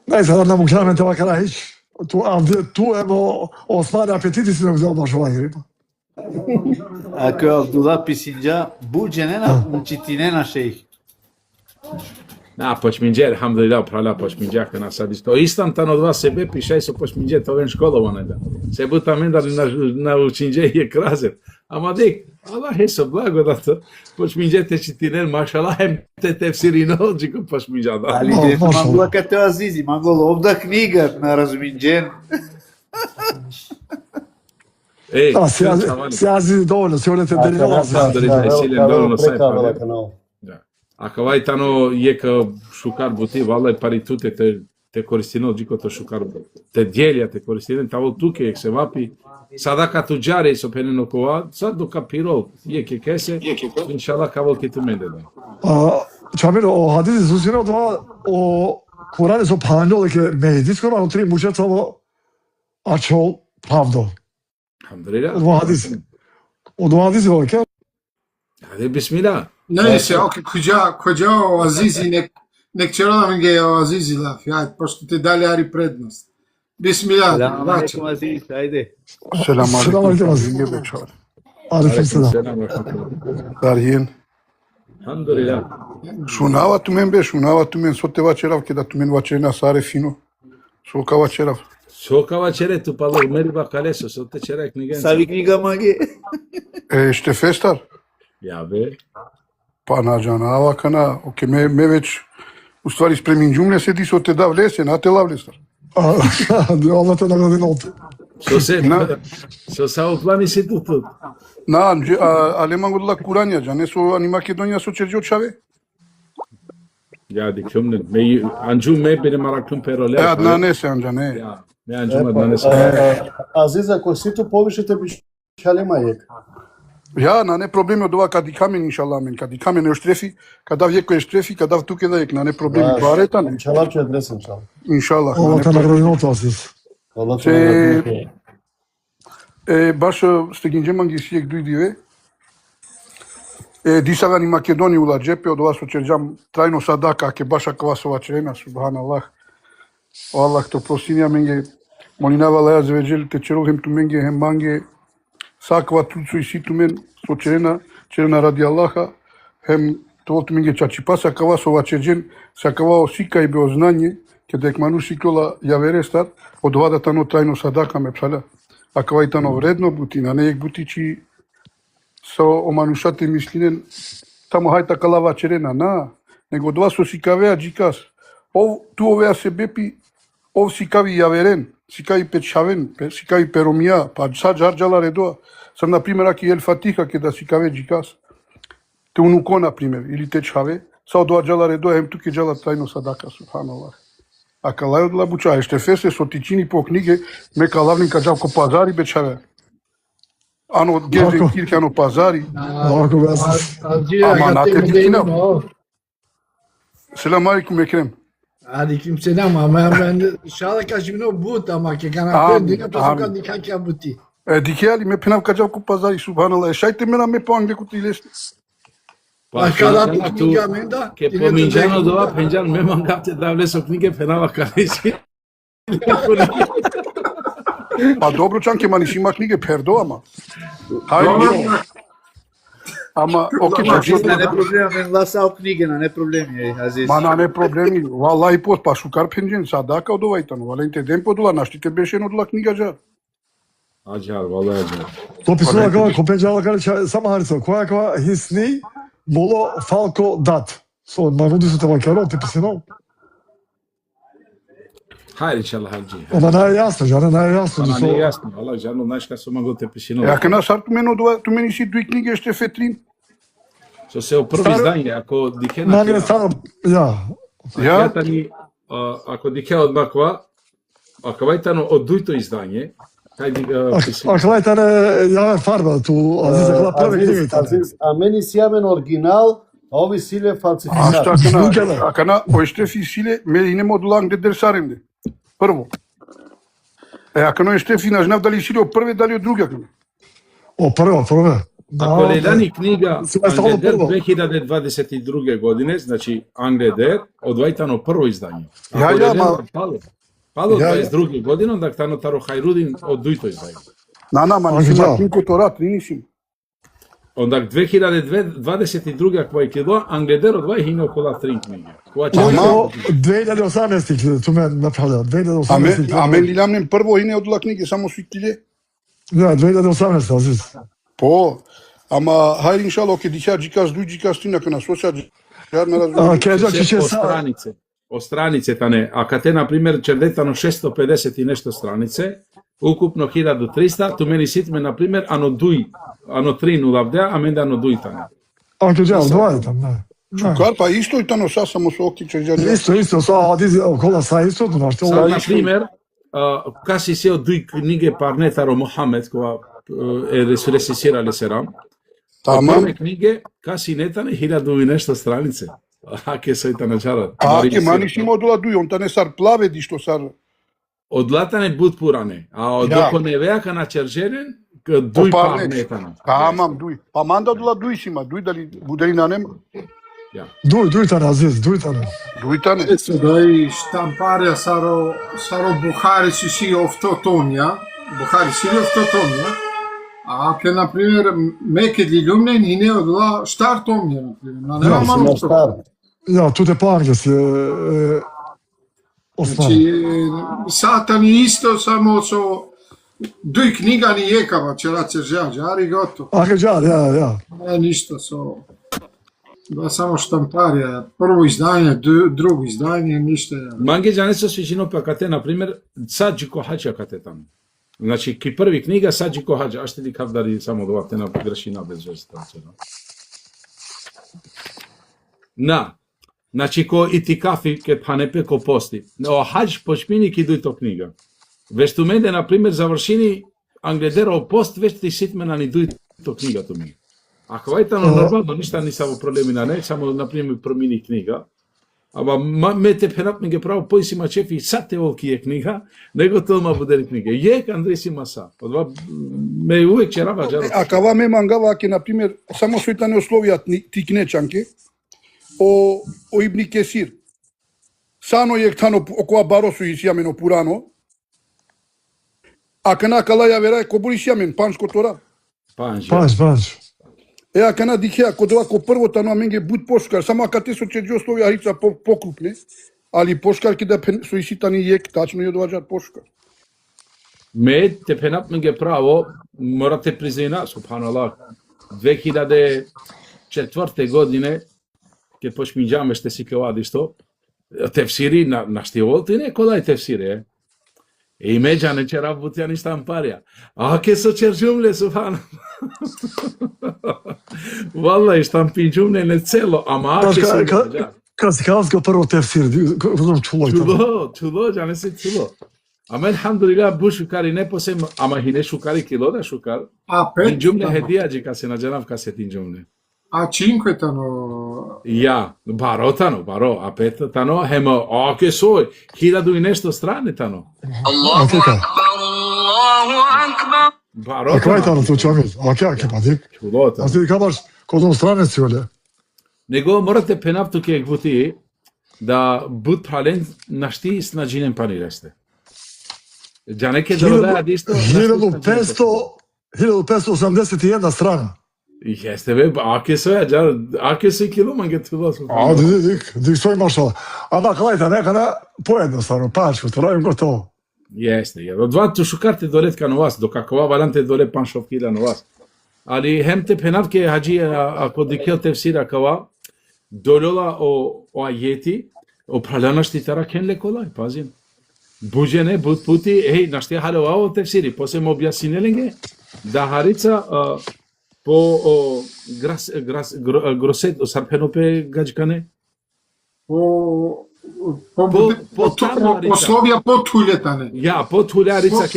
Neyse adam bu kıyamete bakana hiç. Tu evo Osman apetiti si ne güzel başına girip. Ако Абдула Писинджа, буџенена, учитинена шейх. Почминџе, алхамдулилlah, прала почминџа кана садис. То истам тан од вас себе пишај со почминџе, то вен школоване да. Се бута мен да на учинџе е кразер. Ама дек, Аллах е со благодат. Почминџе те читинен, машаллах ем те тефсирино, джико почминџа да. Али дето мангула кате Азизи, мангула овда книга на разминџен. Siyasi dovoljno, sve one te delilo. Ако вај тано ека шукар бути, вала пари туте те користино джикото шукар. Те делја те користино, таво туке се вапи. Садака туџари со пенено кова, сад до капиро, еке кесе, иншаллах кавол ке ту менде да. Çamiro, o hadisi susino da o Kur'an'ı so panjole ke medis kono utri mušecovo açol pravdo. Alhamdulillah. O do hadisi o ke? Hadi bismillah. Neyse, okey, koca o Azizi nek čerolam ga je o Azizi laf, ja, pošto te dali ari prednost. Bismillah, Selamun aleyküm Aziz, haydi. Selamünaleyküm Aziz. Aleykümselam. Darhin. Alhamdulillah. Шунава ту мен со те вачерав, ке да ту мен вачерина саре фино. Сока вачерав. Сока вачере ту пало мери бакалесо, со те черек ниген. Savi knjiga mage. Ще фестар? Ja be. Па наџана, авакана, оке ме веќе, уствари спреминџумле седи со те да влесе, на те лавлестар. Allah te nagradi not. So sa uplani si tu. На, алеман годла Куранја, джане со ани Македонија со Черџо Чаве? Ja, die klumnen. Me anjum me bine maraklum perole. Адна не се анџане. Ja, me anjum adna ne se. Aziz, ako si tu povišite bišalema jek. Ја, на не проблеми од ова кади камен, иншалла мен, кади камен е штрефи, кадав јеко е штрефи, кадав туке да ек, на не проблеми, барета не. İnşallah çu adres inşallah. Иншалла. Allah te nagradi not Aziz. Allah te nagradi. Баш сте ги джеман ги сијек дујдиве. Дисагани Македонија ула джепе од ова со Черџам трајно садака, ке баша квасова черена, субханаллах. О Аллах то просинја менге, молинава лаја звеџел, те черолхем ту менге, хем манге, саква туцу и си ту мен, со черена ради Аллаха, хем тоа ту менге чачипаса квасова черџен, сакава осика и бео знање, ке дек ману сикола ја верестар, од ова да тано трајно садака ме псаля. Ако вај тано вредно бути, на неек бутичи со оманушате мислинен, тамо хајта калава черена, на, него два со сикавеа джикас. Ту овеа се бепи, ов сикави јаверен, сикави печавен, сикави перомија, па са джарджала редоа. Сам, например, аки ел фатиха ке да сикаве джикас, те унуко, например, или те чаве, са одоа джала редоа, хем туке джала трајно садака, субханаллах. А калај од лабуча, еште фесе со тичини по книге, ме калавнин каджавко пазари бечаве. Ано гезен кирке, ано пазари. Ako be Aziz. Ama nate dikina. Selam aleyküm Ekrem. Aleyküm selam ama ben de inşallah kaçımın o but ama ki kana Amin, dünya amin. tosuka dikak ya buti. Дикеали ме пенав каджавко пазари субханала. Шајте ме на ме по англијското и лесно. А када книга менда? Ке поминџано дова пенџан ме мангавте да влесо книге пенава калеси. Па добро чанке ма ниши има книге пердо ама. Хајде. Ама оке Aziz, чак. не проблеми, мен ласао книги, не проблеми, Азиз. Ма не проблеми. Валаи пот па шукар пенџен садака од овајтано. Валенте ден подула наштите беше одла книга жар. Аџар, вала аџар. То писала кога копеđала каде само Харисо, која кога хисни моло фалко дат. Со наводи се това керо, те писано. Хајде чала хајджи. Она не е јасно, жане не е јасно. Ана не е јасно, вала жарно, знаеш ка со маго те пишино. Ако на сар ту мени си дуи книги еште фетрин. Со се први издање, ако дике На не на стана, ја. Ја? ако дике однаква, ако вајтано од дујто издање, А гледајте не јаве фарба ту, Азиз, кога први книгите. Азиз, а мени си јамен оригинал, а ови силе фалцификат. Ако на ојште фи силе, ме и нема одланг де дерсаренде. Прво. Ако не ојште фи нажнав дали силе од прве, дали од друга. О, прво. Ако ледани книга Сега само Англедер прво. 2022 године, значи Англедер, одвајтано прво издање. Ја, Ако ма- леден пало Ја, 22 година, onda тано таро Хајрудин од дујто издање. Ма А, ниши да. мартинкото рат, ниши. Onda 2022 ако вај кидо, Англедер одвај хина около 3 книги. Кога че Ама 2018 ту мен направила, 2018. Аме лилямнем прво и не одла книги, само свитиле. Да, 2018, Азиз. По, ама хајде иншало, оке дихја джикас, дуј джикас ти нака на соса, жар на А, разговор. кеđa се ќе ќе по са... странице. По странице тане, а кате на пример чердетано 650 и нешто странице, укупно 1300, ту мени ситме на пример ано трин улавдеа, а менда ано дуј тане. А, кеđa, одваје там, не. Чукар, па исто и тано са, само со оки че жар. Исто, са, Азиз, около са исто, но што Сад, ова на пример, каси се од дуј книге Парнетаро Мохамед, кога е ресисирале серам, Тама, прве книге, каси нетане 1000 и нешто странице. Аке сојта на чарат. аке маниш има одла дуј, он тане сар плаве ди што сар. Одлатане буд пуране, а од Да. доко не веака на чержерен, дуј Парнет. парнетано. Тамам дуј. Па манда одла дуј си има, дуј дали бударина нема. Дуј тане, Азиз, дуј тане. Дуј тане. Ето дај штампарја саро Бухари си автотонија. Бухари си автотонија. А ке, например, меке лилумнен и не одла штартомија, например. На нема Си малку. на стар. Ја, туте по англиски, основа. Значи, сата ни исто, само со дуј книга ни екава, чераце жари готово. А, кеđa, ја. Не ништо со... Да, само штампарија. Прво издање, друго издање, ништо. Манге джанесо свичино па кате, на пример, саджи кохача кате таму. Значи, ки први книга саджи кохача, а ще ли кавдари само довате на грешина без веста. На, значи, ко итикафи ке панепе ко пости. О хаđ почмини ки дујто книга. Вешту мене, на пример, завршини Англедеро пост, веќе ти ситмена ни дујто книга ту ми. Ако вајтано нормално, ништа не само проблеми на не, само, на пример, промини книга. Ама ме те пенап ми ге право поисима чефи сате олки е книга, него толма будери книга. Јек Андреј си маса. Одва ме увек черава жаро. А кава ме мангава, аке, например, само со итане условија ти кнечанке, о Ибни Кесир. Сано јек тано окоа баросу и сијамено пурано, а кана кала ја верај ко боли сијамен, паншко тора. Панж. Панш. А кана дихеа, ко дова ко прво тано менге буд пошкар, само ака те со чеđи условија рица покрупне, али пошкар ке да со иситани јек, тачно ја доваđар пошкар. Ме те пенап ми ге право, морате признина, субханаллах, 2004 године, ке почмиđаме ште си ке вади што, тефсири на штиволти, не кодај тефсири, И меѓане че работија ни штампарија. А ке со черџумле субхана. Валла и штампинџумле не цело, ама аке со... Kad si kazao prvo tefsir, znam čulo i to. Čulo, ja ne se čulo. Ама елхамдулилlah бу шукари не посем, ама хине шукари кило да шукар. А пет? Тинџумле хедијаџи ка се наџанав ка се тинџумле. А cinque tano... Ја, баро тано, баро, а пет тано, хема, а ке сој, 1000 и нешто страни тано. Allahu Akbar, Allahu Akbar. Каква е таа тоа човек? Аке па дик. Чудота. А ти кажеш кодон странеци оле. Него морате пенапто ке гвути да буд прален нашти снаджинен паниресте. Джане ке доробеа дисто. 1581 страна. Jeste bе, аке се, аке се кило манге туда. А, дик стои маршала. Ама гледајте, некада поедноставно, пачко, тоа раdim готово. Jeste, од два тушукарте долет кај вас, до какова варанте доле паншов кила на вас. Али хем те пенавке хаджи ако дикел тефсира кава долола о ајети, о пралянашти тара кен леколај, пазим. Буџене, буд пути, еј, нашти халева тефсири, после ме објаснеленге да харица по гросет сарпенопе гаџкане. Условија потулетане. Ја, потулјарица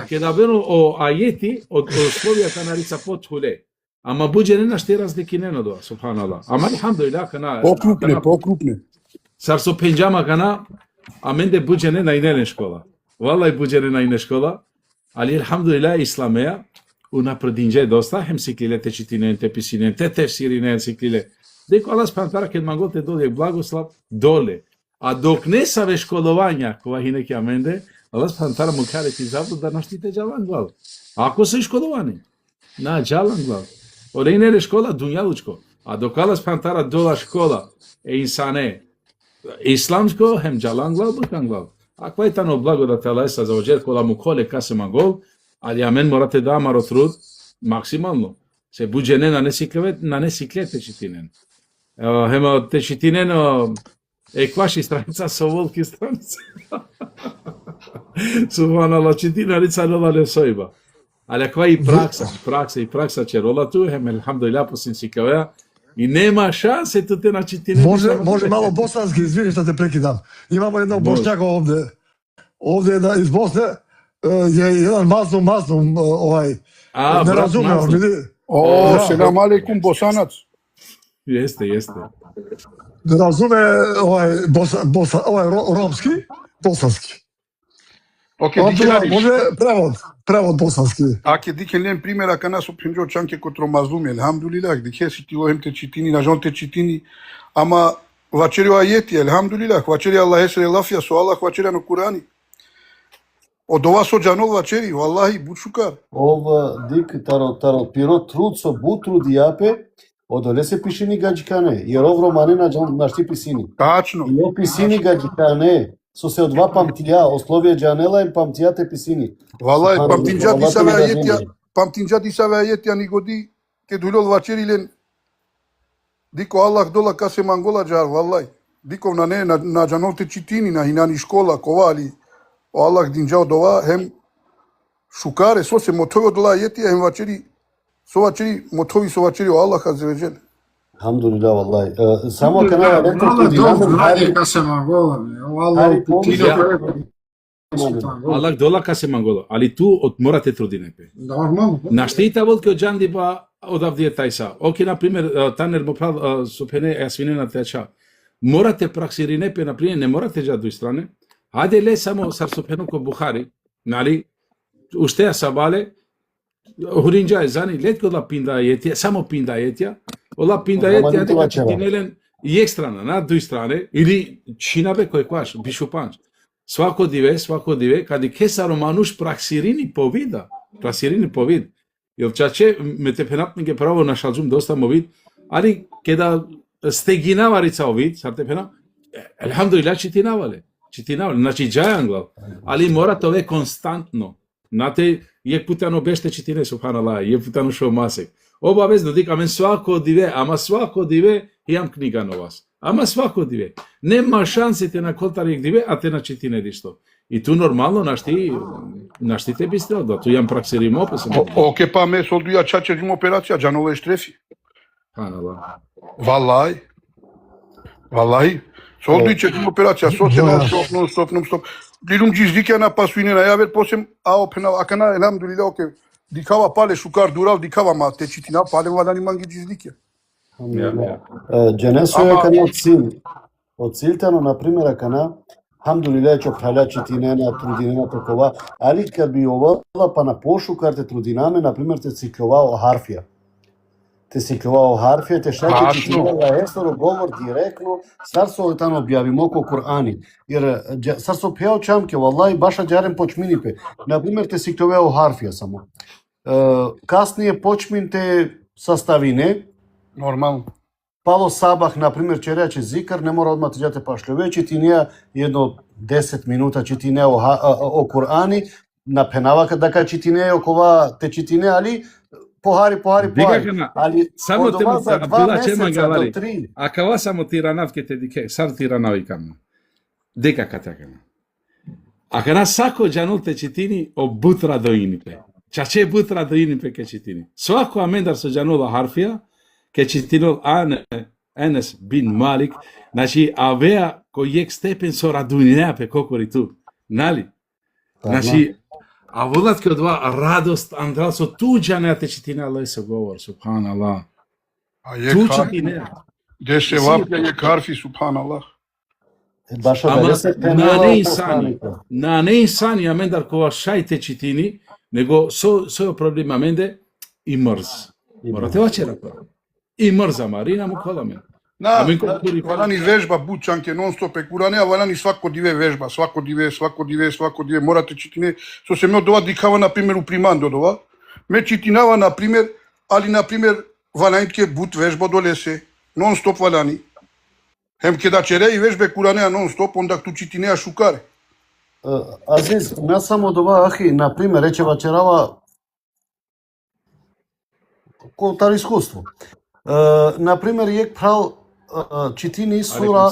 ке да бено о ајети од условијата на рица потуле. Ама буџене нашти разлики не надоа, субханаллах. Ама алхамдулилlah кана покрупне. Сар со пенџама кана, а менде буџене на инелен школа. Валај буџене на ине школа, али алхамдулилlah исламеја unapredinđe dosta, hem siklile te čitine, te pisine, te tefsirine siklile. Деко Аллах спантара ке магол те доде благослав доле. А док не саве школовања, кога хине ке аменде, Аллах спантара му каре ти забу да наштите джалан глав. Ако се школовани, на джалан глав. Оле не школа дунјалучко. А док Аллах спантара дола школа е инсане исламско, хем джалан глав, букан глав. Ако е тано благодат Аллах са за оџер кола му коле касе магол, али амен морате да амаро труд максимално. Се буџене на несиклете читинен. Хема те читинен екваши страница со волки страница. Субханаллах, читина рица рола ле сојба. Али аква и пракса че рола ту, хем елхамдулилlah посин сикавеа, и нема шансе туте на читинен. Може мало босански, извини што те прекидам. Имамо едно бошњако овде. Овде из Босне je jedan mazlum, ne razumeo, vidi. Selam alejkum, Bosanac. Jeste. Ne razume romski, bosanski. Ok, može prevod bosanski. Ако дикелен примера кана со пенџо чанке котро мазлуме, елхамдулилlah, дике си ти оем те читини, на жон те читини, ама вачери ајети, елхамдулилlah, вачери Аллах есре лафија со Аллах, вачери на Курани. Од ова со џанол вачери, валлахи, бучукар. Ова дик таро пиро труд со бутруд јапе, одоле се пишини гаџкане, јер овро мане на шти писини. Тачно. И о писини гаџкане, со се од два памтија, ословија џанела и памтијате писини. Валлахи, памтинџа дисаве ајетија ни годи, ке дулол вачерилен, дико Аллах дола касе мангола џар, валлахи. Диков на не, на џанол те читини, на хинани школа, ковали, o Allah dinđao dova hem šukare so se motovi odla jeti hem vačeri so vačeri motovi so vačeri o Allah azze ve cel. Alhamdulillah wallahi. Samo kana rekao ti dinamo ka se mangola. Allah dola ka se mangola, ali tu morate trudinete. Normalno. Na štita volke od džandi ba odavde je taj sa. Oki na primjer taner mo prav supene jasvinena teča. Morate praksirinepe na primjer ne morate džad do strane. Hajde le samo sarsopeno ko Buhari, nali, ušteja sabale, hurinđa je zani, letko la pinda jetja, samo pinda jetja, ola pinda jetja, neka četinelen i ekstrana, na dvije strane, ili činabe koje kvaš, bišupanč. Svako dive, kad je kesaro manuš praksirini povid, jer čače, me te penapnike pravo na šalzum dosta movid, ali kada steginavarica ovid, sar te penap, elhamdulillah čitinavale. Значи џајан глав, али мора тоа константно. Нате јек путано беште читине субханаллах, јек путано шо масек. Обавезно дика мен свако диве јам книга на вас. Ама свако диве. Нема шансите на колтарик диве, а те на читине дишто. И ту нормално нашти те бисте, да ту јам праксирим опис. Оке па ме солдуја чачерим операција, џанове штрефи. Субханаллах. Валлахи. Soldu çekim operacija, stop. Dilum cizdik na pasvine na yaver posem a opena akana elhamdulillah oke. Dikava pale šukar dural dikava ma te čitina pale vadani mangi cizdik ya. Дженесо е кана од цилтано, на пример, кана Хамдулиле че праля читинена, трудинена такова, али kad bi овала па на пошукарте трудинаме, например, те сикловао харфија. Те сикловао харфија, те шајте читинела есторо говор директно, сарсо тано објави моко Кур'ани. Jer сарсо пео чамке, валлаhi, баша џарем почминипе. Например, те сикловао харфија само. Каснije почминте sastavine, Нормално. Пало сабах, например, че рече зикар, не мора одма тиđате пашлеве, читинија едно 10 минута читинеа о Кур'ани, напенава дека читинеа окова те читине, али похари. Али Само од те ова за 2 била чема месеца до гавари. 3. А кава само тиранав ке те дике, сар тиранав икам. Дека катакана. А кана сако џанул те читини о бутра доинипе. Чаче бутра доинипе ке читини. Свако амендар со џанула харфија, ке читинол Енес бин Малик, значи авеа кој ек степен со радунија пе кокори ту. Нали? Значи, а волат ке одва радост, андрал со ту џанеа те читина Аллах со говор, субханаллах. А Ту ек харфи, читинеа. де се вапја ек харфи, субханаллах. Баша Ама 50 на пенела не инсани, посланика. на не инсани амендар кога шајте читини, него со проблем аменде и мрз. Морате вачера па. И мрза Марина му коламен. На, Амен култури валани вежба бучанке нон-стоп е Куранеа, валани свако диве вежба, свако диве, морате читине, со се ме од ова дикава, например, у примандо од ова, ме читинава, например, али, например, валаните бут вежба долесе, нон-стоп валани. Хем ке да чере и вежбе Куранеа нон-стоп, онда ту читинеа шукаре. Азиз, не само од ова, ахи, например, рече вачерава колтар искуство. Например, ек прал читини сура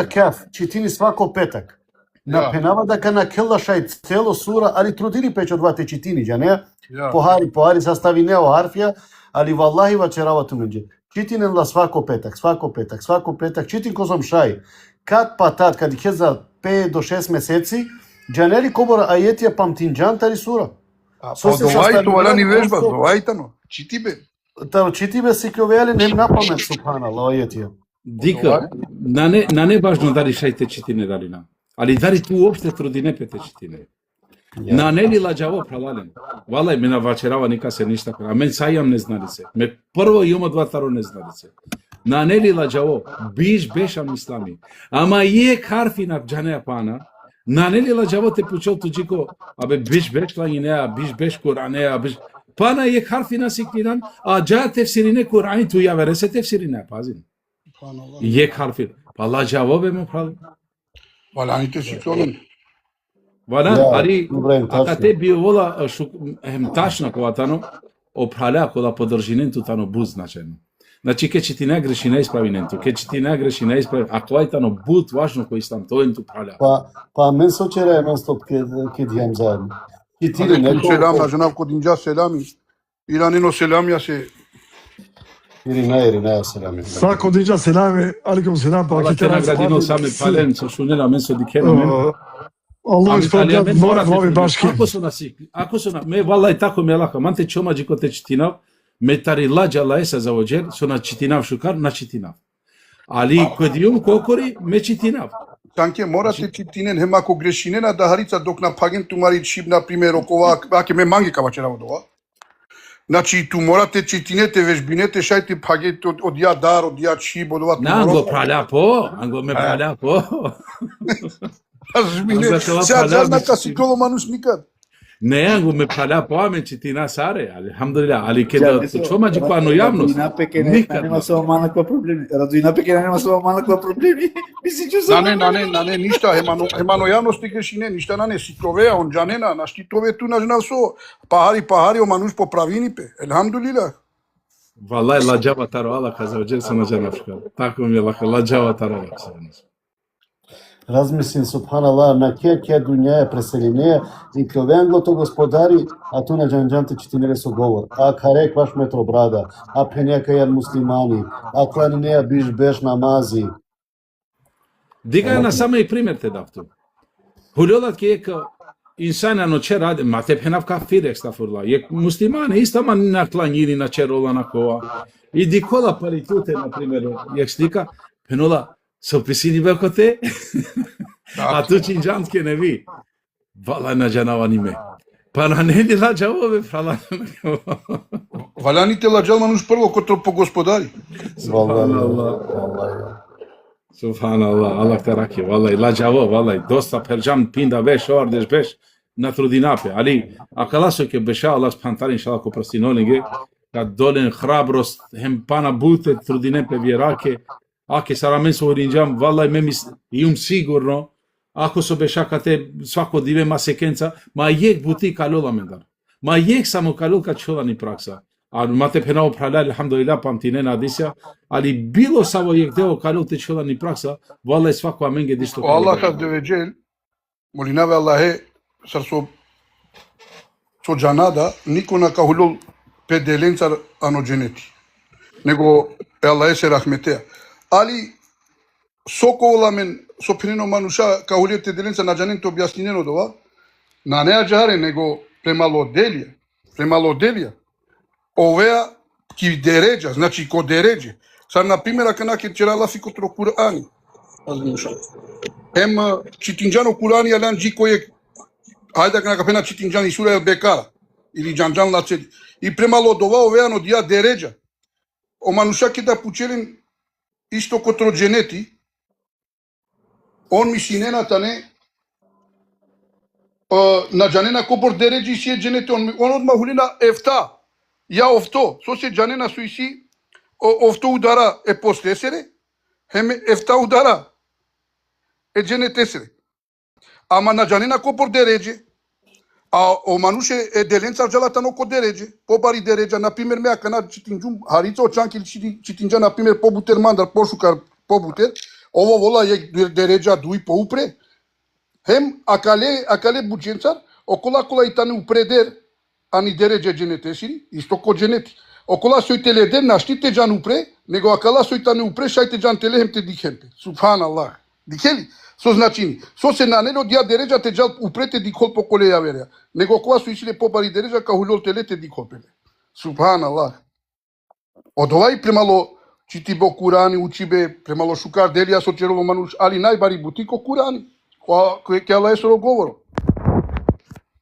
Кеф, читини свако петак. Напенава дека на келла шај цело сура, али трудини печо двате читини, џа не? Похари sastavi нео харфија, али валлахи вачерава тумеđe. Читинен ла свако петак, читин козом шај. Кад патат, кад ќе за 5 до 6 месеци, џанели кобора ајетија памтинџантари сура. А па довајто валани вежба, довајтано, чити бе. Та чити бе сикловели нем напамет субханаллах ајетија. Дика, на не важно дали шајте читине дали на. Али дали ту уопште трудине пете читине. На нели лаџаво пралален. Валај ме на вачерава ника се ништа. А мен сајам не знали се. Ме прво јомо дватаро не знали се. На нели лаџаво биш бешам ислами. Ама ек харфи на џанеа пана. На нели лаџаво те пучел туџико, абе биш бешлањинеа, биш беш Куранеа, биш пана ек харфи на сиклинан, а џа тефсирине Курани ту ја вере се тефсирине, пазин. Ек харфи. Па лаџаво бе ме прали. Валаните сиклонен. Вана, али, ака те биовола ташна кога тано, опраля кога подржиненту тано буз значено. Значи, ке ти не греши не исправиненту, ке ти не греши не исправи, а кога е тано буд важно кој ислам, тоа енту праля. Па мен со чере нон-стоп ке дијам заедно. Читине Алейкум селам на женав кодинџа селами. Иранено селамија се. Ирина селами. Svako diđa selame, alikum selam, pa Ала kite те наградино саме пален, со шунена мен со дикена мен. Allah ispravlja novi baški. Ако со на ме валај тако ме лака, манте чомаџи ко те читинав, ме тари лаџа лаеса за оџер, со на читинав шукар, на читинав. Али кодиум кокори ме читинав. Танке морате читинен хем ако грешинена да харица док на паген тумари чип на пример окова, аке ме манги кавачера од ова. Значи ту морате читинете вежбинете шајте пагет од ја дар, од ја чип, од ова. Нанго праля по, анго ме праля по. Сега џазнака сиколо мануш никад. Не, анго ме праля по, аме читина саре, алхамдулилlah, али ке да чомаџи која но јавност. Никад. Нема со малаква проблеми. Радуина пеке нема со малаква проблеми. Мисли че со Не, ништа, емано јавности грешине, ништа на не сикловеа, он џанена, на штитове ту на жена со пахари, о мануш по правинипе. Елхамдулилlah. Валај лаџава таро Аллах каза оџер со на џанавшка. Тако ми е лака, лаџава таро Аллах. Размислим, субханаллах, на ке дуња е преселинеја и кровенглото господари, а ту на џанџанте читинеле со говор. А карек ваш метро брада, а пенека јад муслимани, а кланинеја биш беш намази. Дига на сама и пример те давту. Хулјолат ке ека инсана но че раде, ма те пенав кафир екстафурла. Ек муслимани истама на кланјини на черола на кова. И дикола паритуте, на пример, ек слика, пенола Со писини беко те? А ту чинџански не ви. Вала на джанава ниме. Па на не ла джаво бе фала. Валяните ладжал мануш прво котро по господари. Subhanallah, Allah te raki, vallahi, la джаво, vallahi, доста перджам пинда беш, ордеш беш, на трудинапе. Али, акаласо ке беша, Allah спантар, иншалlah, ко простинолинге, kad dolen hrabrost, hem pana bute, trudinepе vjerake, ake saramen so urinđam, vallahi, imam sigurno, ako so bešakate svako dive masekenca, ma jek buti kalola mendar. Ma jek samo kalolka čolani praksa. A mate penao prala, alhamdulillah, pamtine nadisja, ali bilo samo jek deo kalol te čolani praksa, vallahi svako amenge disto. O Allah az de vecel, molinave Allahe, sar so džanada, niko na kahulol pedelencar ano dženeti. Nego Allahe se rahmetea. Ali soko olamen, so pineno manusha kahulio tedelenca na džanento objasnjeno dova, na ne ađare, nego premalodelija. Овеа ки дереџа, значи ко дереџе. Сад на пример ако наке черала фи котро Курани. Ем читинџано Курани алан джи које ајде ако пена читинџани сура ел Бекара или џанџан лацеди. И премало дова овеа но дија дереџа. О мануша ке да пучелин исто котро дженети. Он мисинената не на џанена кобор дереџи си е дженети. Он одма хулина ефта. Ја овто, со се джанена суиси, овто удара е после есере, хеме ефта удара е дженет есере. Ама на джанена копор дереđe, а о мануше е деленца джалатано ко дереđe, побари дереđa, например ме ака на читинџум, харица очанки читинџа, например побутер мандар, пошукар побутер, ово вола е дереđa дуи по упре, хем акале буџенцар, окола итане упредер, ани дереđe дженетесини, исто ко дженети. Окола сој теледер наштите джан упре, него акала сој тане упре, шајте джан телехем те дихемте. Субханаллах. Дихели? Со значини. Со се нанело дија дереđa те джал упре те дихол по коле јавереа. Него окола со исиле побари дереđa кахулол теле те дихол пеле. Субханаллах. Од овај премало читибо Курани, учибе, премало шукар делија со черово мануш, али најбари бутико Курани. Кој ќе Аллах со говоро.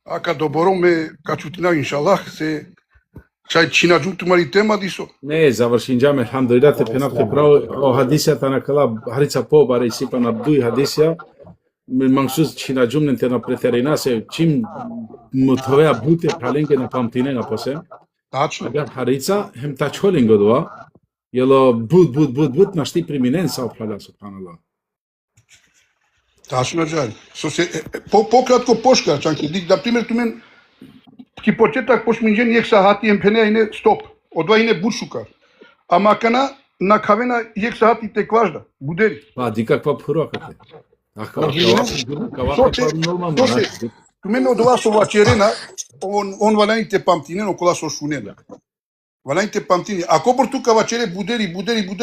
Ака добороме качутина иншаллах се шај чинаџум тумари тема дисо. Не, завршинџаме алхамдулилlah те пенапте право о хадисјата на кала харица побаре сипа на дуи хадисја мансус чинаџум ненте на претерина се чим мутовеа буте праленке на памтине на посе. Тачно. Агар харица хем тачолинго доа јело бут нашти преминен са опрала субханаллах. Тачно џали. Со се пократко пошка чанки дик да пример тумен ки почетак пошминџен јек сахати ем пене ине стоп. Одва ине буршука. Ама кана на кавена јек сахати те кважда. Будери. Па ди каква пурака те. Ака нормално. Тумен од ова со вачерена он валаните памтинен окола со шунена. Валаните памтини. Ако бор тука вачере будери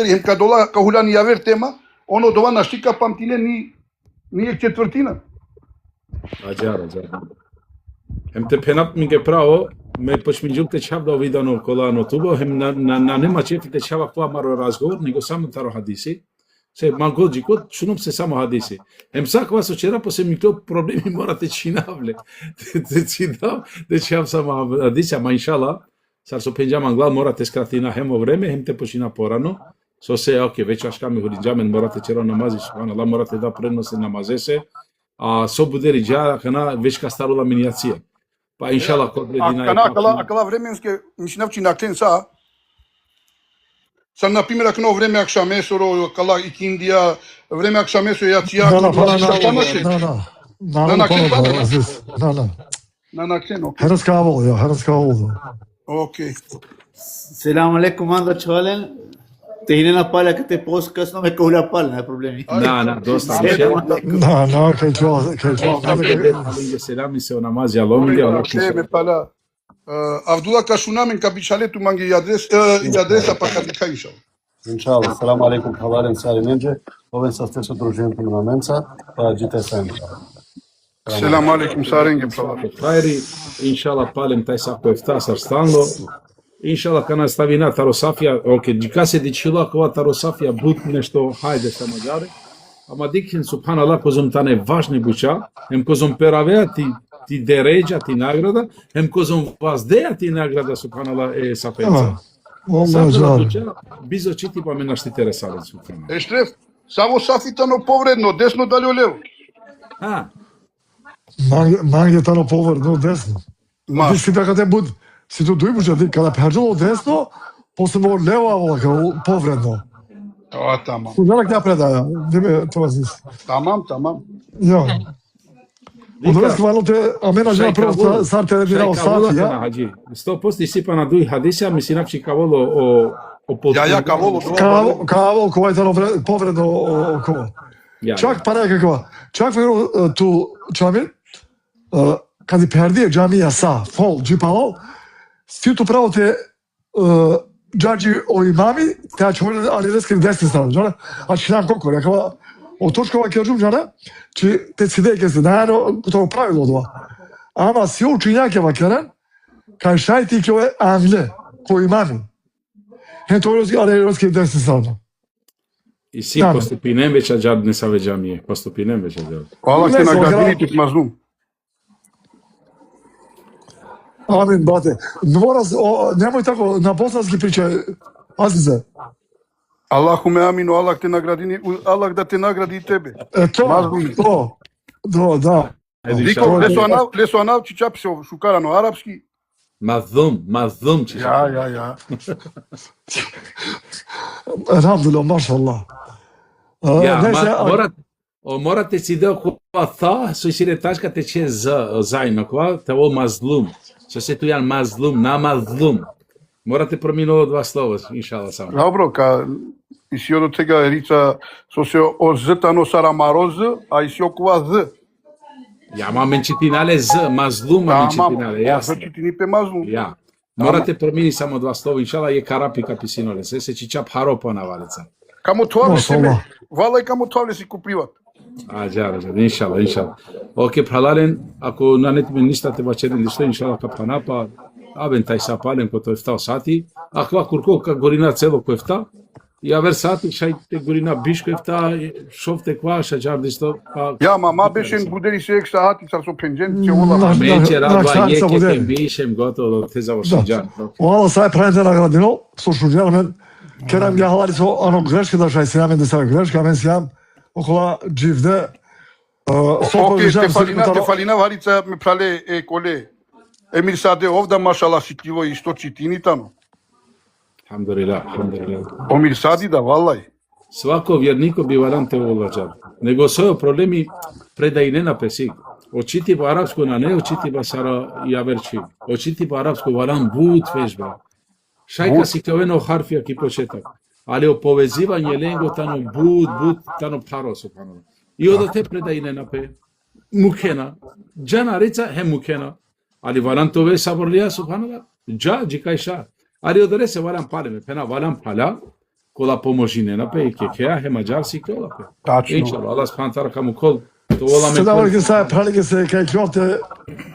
хем кадола кахулани јавер тема, он од ова наштика памтинен ни е четвртина. Аџара. Hem te penap mi ke pravo, me pošminđum te čavda vidano kolano tubo, hem na nema čefi te čava kva maro razgovor, nego samo taro hadisi. Se mangođi kod čunom se samo hadisi. Hem sakva so čera, po se mi to problemi morate činavle. Te činav, te čav samo hadisi, ama inšala, sar so penđam anglal morate skrati na hemo vreme, hem te počina porano. So se, ok, već aškami hurinđamen, morate čera namazi, subhanallah, morate da prenose namazese. A so bude riđa, kana već ka starula minijacija. Pa inšallah kod ledina je... Акала временске, мислам, че наклен са, на пример, ако време акшамесоро, акала икиндија, време акшамесо јација, на наклен, окей. Херскавол. Окей. Selam aleyküm anda çalen. Tehine na palha que te pos kas no me kohla pal, não é problema. Na, dosta. No, que selam se ona namaz ya longa. Me pala. Avdullah Kashunamen kabichaletu mangi adresa pa kadika inšallah. Inšallah. Assalamu alaikum havalen sari menđe. Ovem sa steso družentom na menca, pa džite sam. Selam alaikum sarenge pala. Хайри, иншалlah palem taj sako eftasar stalno. Inšallah kana stavi na tarosafija, ok, džika se dičila kova tarosafija but nešto hajde sa mađare. Ама дикин субханаллах козом тане важни буча, ем козом перавеа ти дереджа ти награда, ем козом ваздеа ти награда субханаллах е сапенца. Vallahi Сапела can. буча бизо чити па ме наштите ресале субханаллах. Штреф, само сафитано повредно, десно дали лево. А, Mange tamo povrno desno. Ti si da kada bud, si tu dujbuša, ti kada perđalo desno, posle mora levo, ovako, povredno. Тамам. Ужалак ја предаја, дебе тоа си. Тамам. Ја. Одорес квалоте, а мене жена прво сарте не бирao сати, ја. Хаджи, 100% сипа на дуи хадиса, ми си напчи каволо о Ја каволо Каво, кој е тано повредно око. Чак para каква. Чак веро ту чамир, кади пердие джамија са, фол, джипало, си ту право те джаджи о имами, тя чували али дески десни страна, жана, а члан колко, рекава, од точкова кержум, жана, че те си деке се најано, тоа правило тоа. Ама си учињаке вакерен, кај шајти ке е англе, кој имами. Тоа е али дески десни страна. И си поступинем веќе џад не са веќе поступинем веќе џад. Аллах те награди ти мазлум. Амин, брате. Немој тако на боснански причај. Азизе. Аллахуме амину, Аллах те награди, Аллах да те награди и тебе. То, да. Дико, лесо анал чичап се шукарано арапски. Мазлум чи. Ја. Елхамдулилlah, машаллах. Morate si dă cu ta, să și retashka te ce zaino, cu te o mazlum. Să se tu ian mazlum, na mazlum. Morate promino dva slova, inshallah samo. Добро, и си од тега рица со се озтано сарамароз, а и си окува з. Ja, ma menčitinale mazlum, ma menčitinale, jasno. Значи ти ни пе мазлум. Ja. Morate promini samo dva slova, inshallah je karapi kapisinole. Se ci čap haropo na valica. Камо тоа се валај камо тоа си куприват. Ajar, inshallah. Ok, pralalen, ako na netme ništa te bačeri listo, inshallah kapana, pa aven taj sapalen ko to je vstao sati, akva kurko ka gorina celo ko je vsta, i aver sati šaj te gorina biš ko je vsta, šofte kva, šađar listo, pa... Ја, ма бешен будери се екста хати, цар со пенџен, се вола. Meće radva je ke bišem gotovo te završenđan. Ова сај правите наградино, со шуđермен, керам ја халари со ано грешки, да шај сјамен да сај грешки, амен сјам, окола дживде, те фалина варица ме прале е коле. Емир саде овда машала ситливо и што читини тамо. Alhamdulillah. Омир сади да валај. Svako vjerniko bi varan te ulađar. Nego svoje problemi predaj ne na pesik. Očiti po arapsku na ne očiti po sara javerči. Očiti po arapsku varan bud vežba. Šajka si kao eno harfija ki početak. Ali o povezivanje lengo tano bud tano paro subhanallah. I odo te predaj ne na pe. Mukena. Džana rica he mukena. Ali varan to ve saborlija subhanallah. Džikaj ša. Ali odore se varan pale me. Pena varan pala. Кола поможи не напе и кеа хе маџарси кола пе. Тачно. Иншалла, Аллах субхана таала каму кол. То вола ме. Сега варки сај пралике се кај клјоте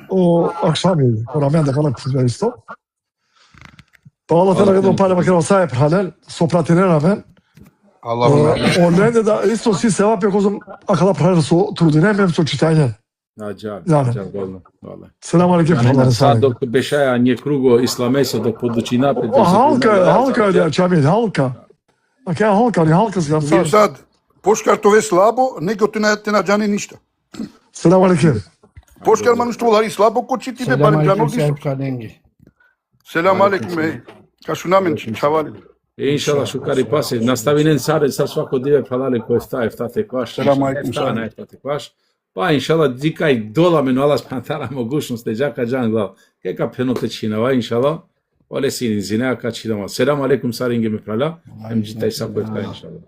о акшами, ора мен да кана куја исто. Па Аллах те наградно паре макар сај пралел, со пратенена мен. Аллахуме. Оленде да исто си се вапе козом акала пралел со трудине мем со читање. Аџар, голно. Вала. Селам алейкум. Сад док бешаја не круго исламесо док подучина пе. Халка да чами халка. А кај халка се Мир сад, пошкар тоа е слабо, него те наџани ништа. Селам алейкум. Пошкар ману што лари слабо ко чи тебе барем џано ништа. Селам алейкум. Кашунамен чавали. Иншалла шукари пасе, наставинен саре са свако диве пралале кој ста те кваш. Селам алейкум. Те кваш. Па иншалла дикај дола ме Аллах спантара могушност де џака џангла. Кека пеноте чинава иншалла. Olha sim, zinea ca și dama. Selam alaikum saringe me prala. Am jitai sa pe inșallah.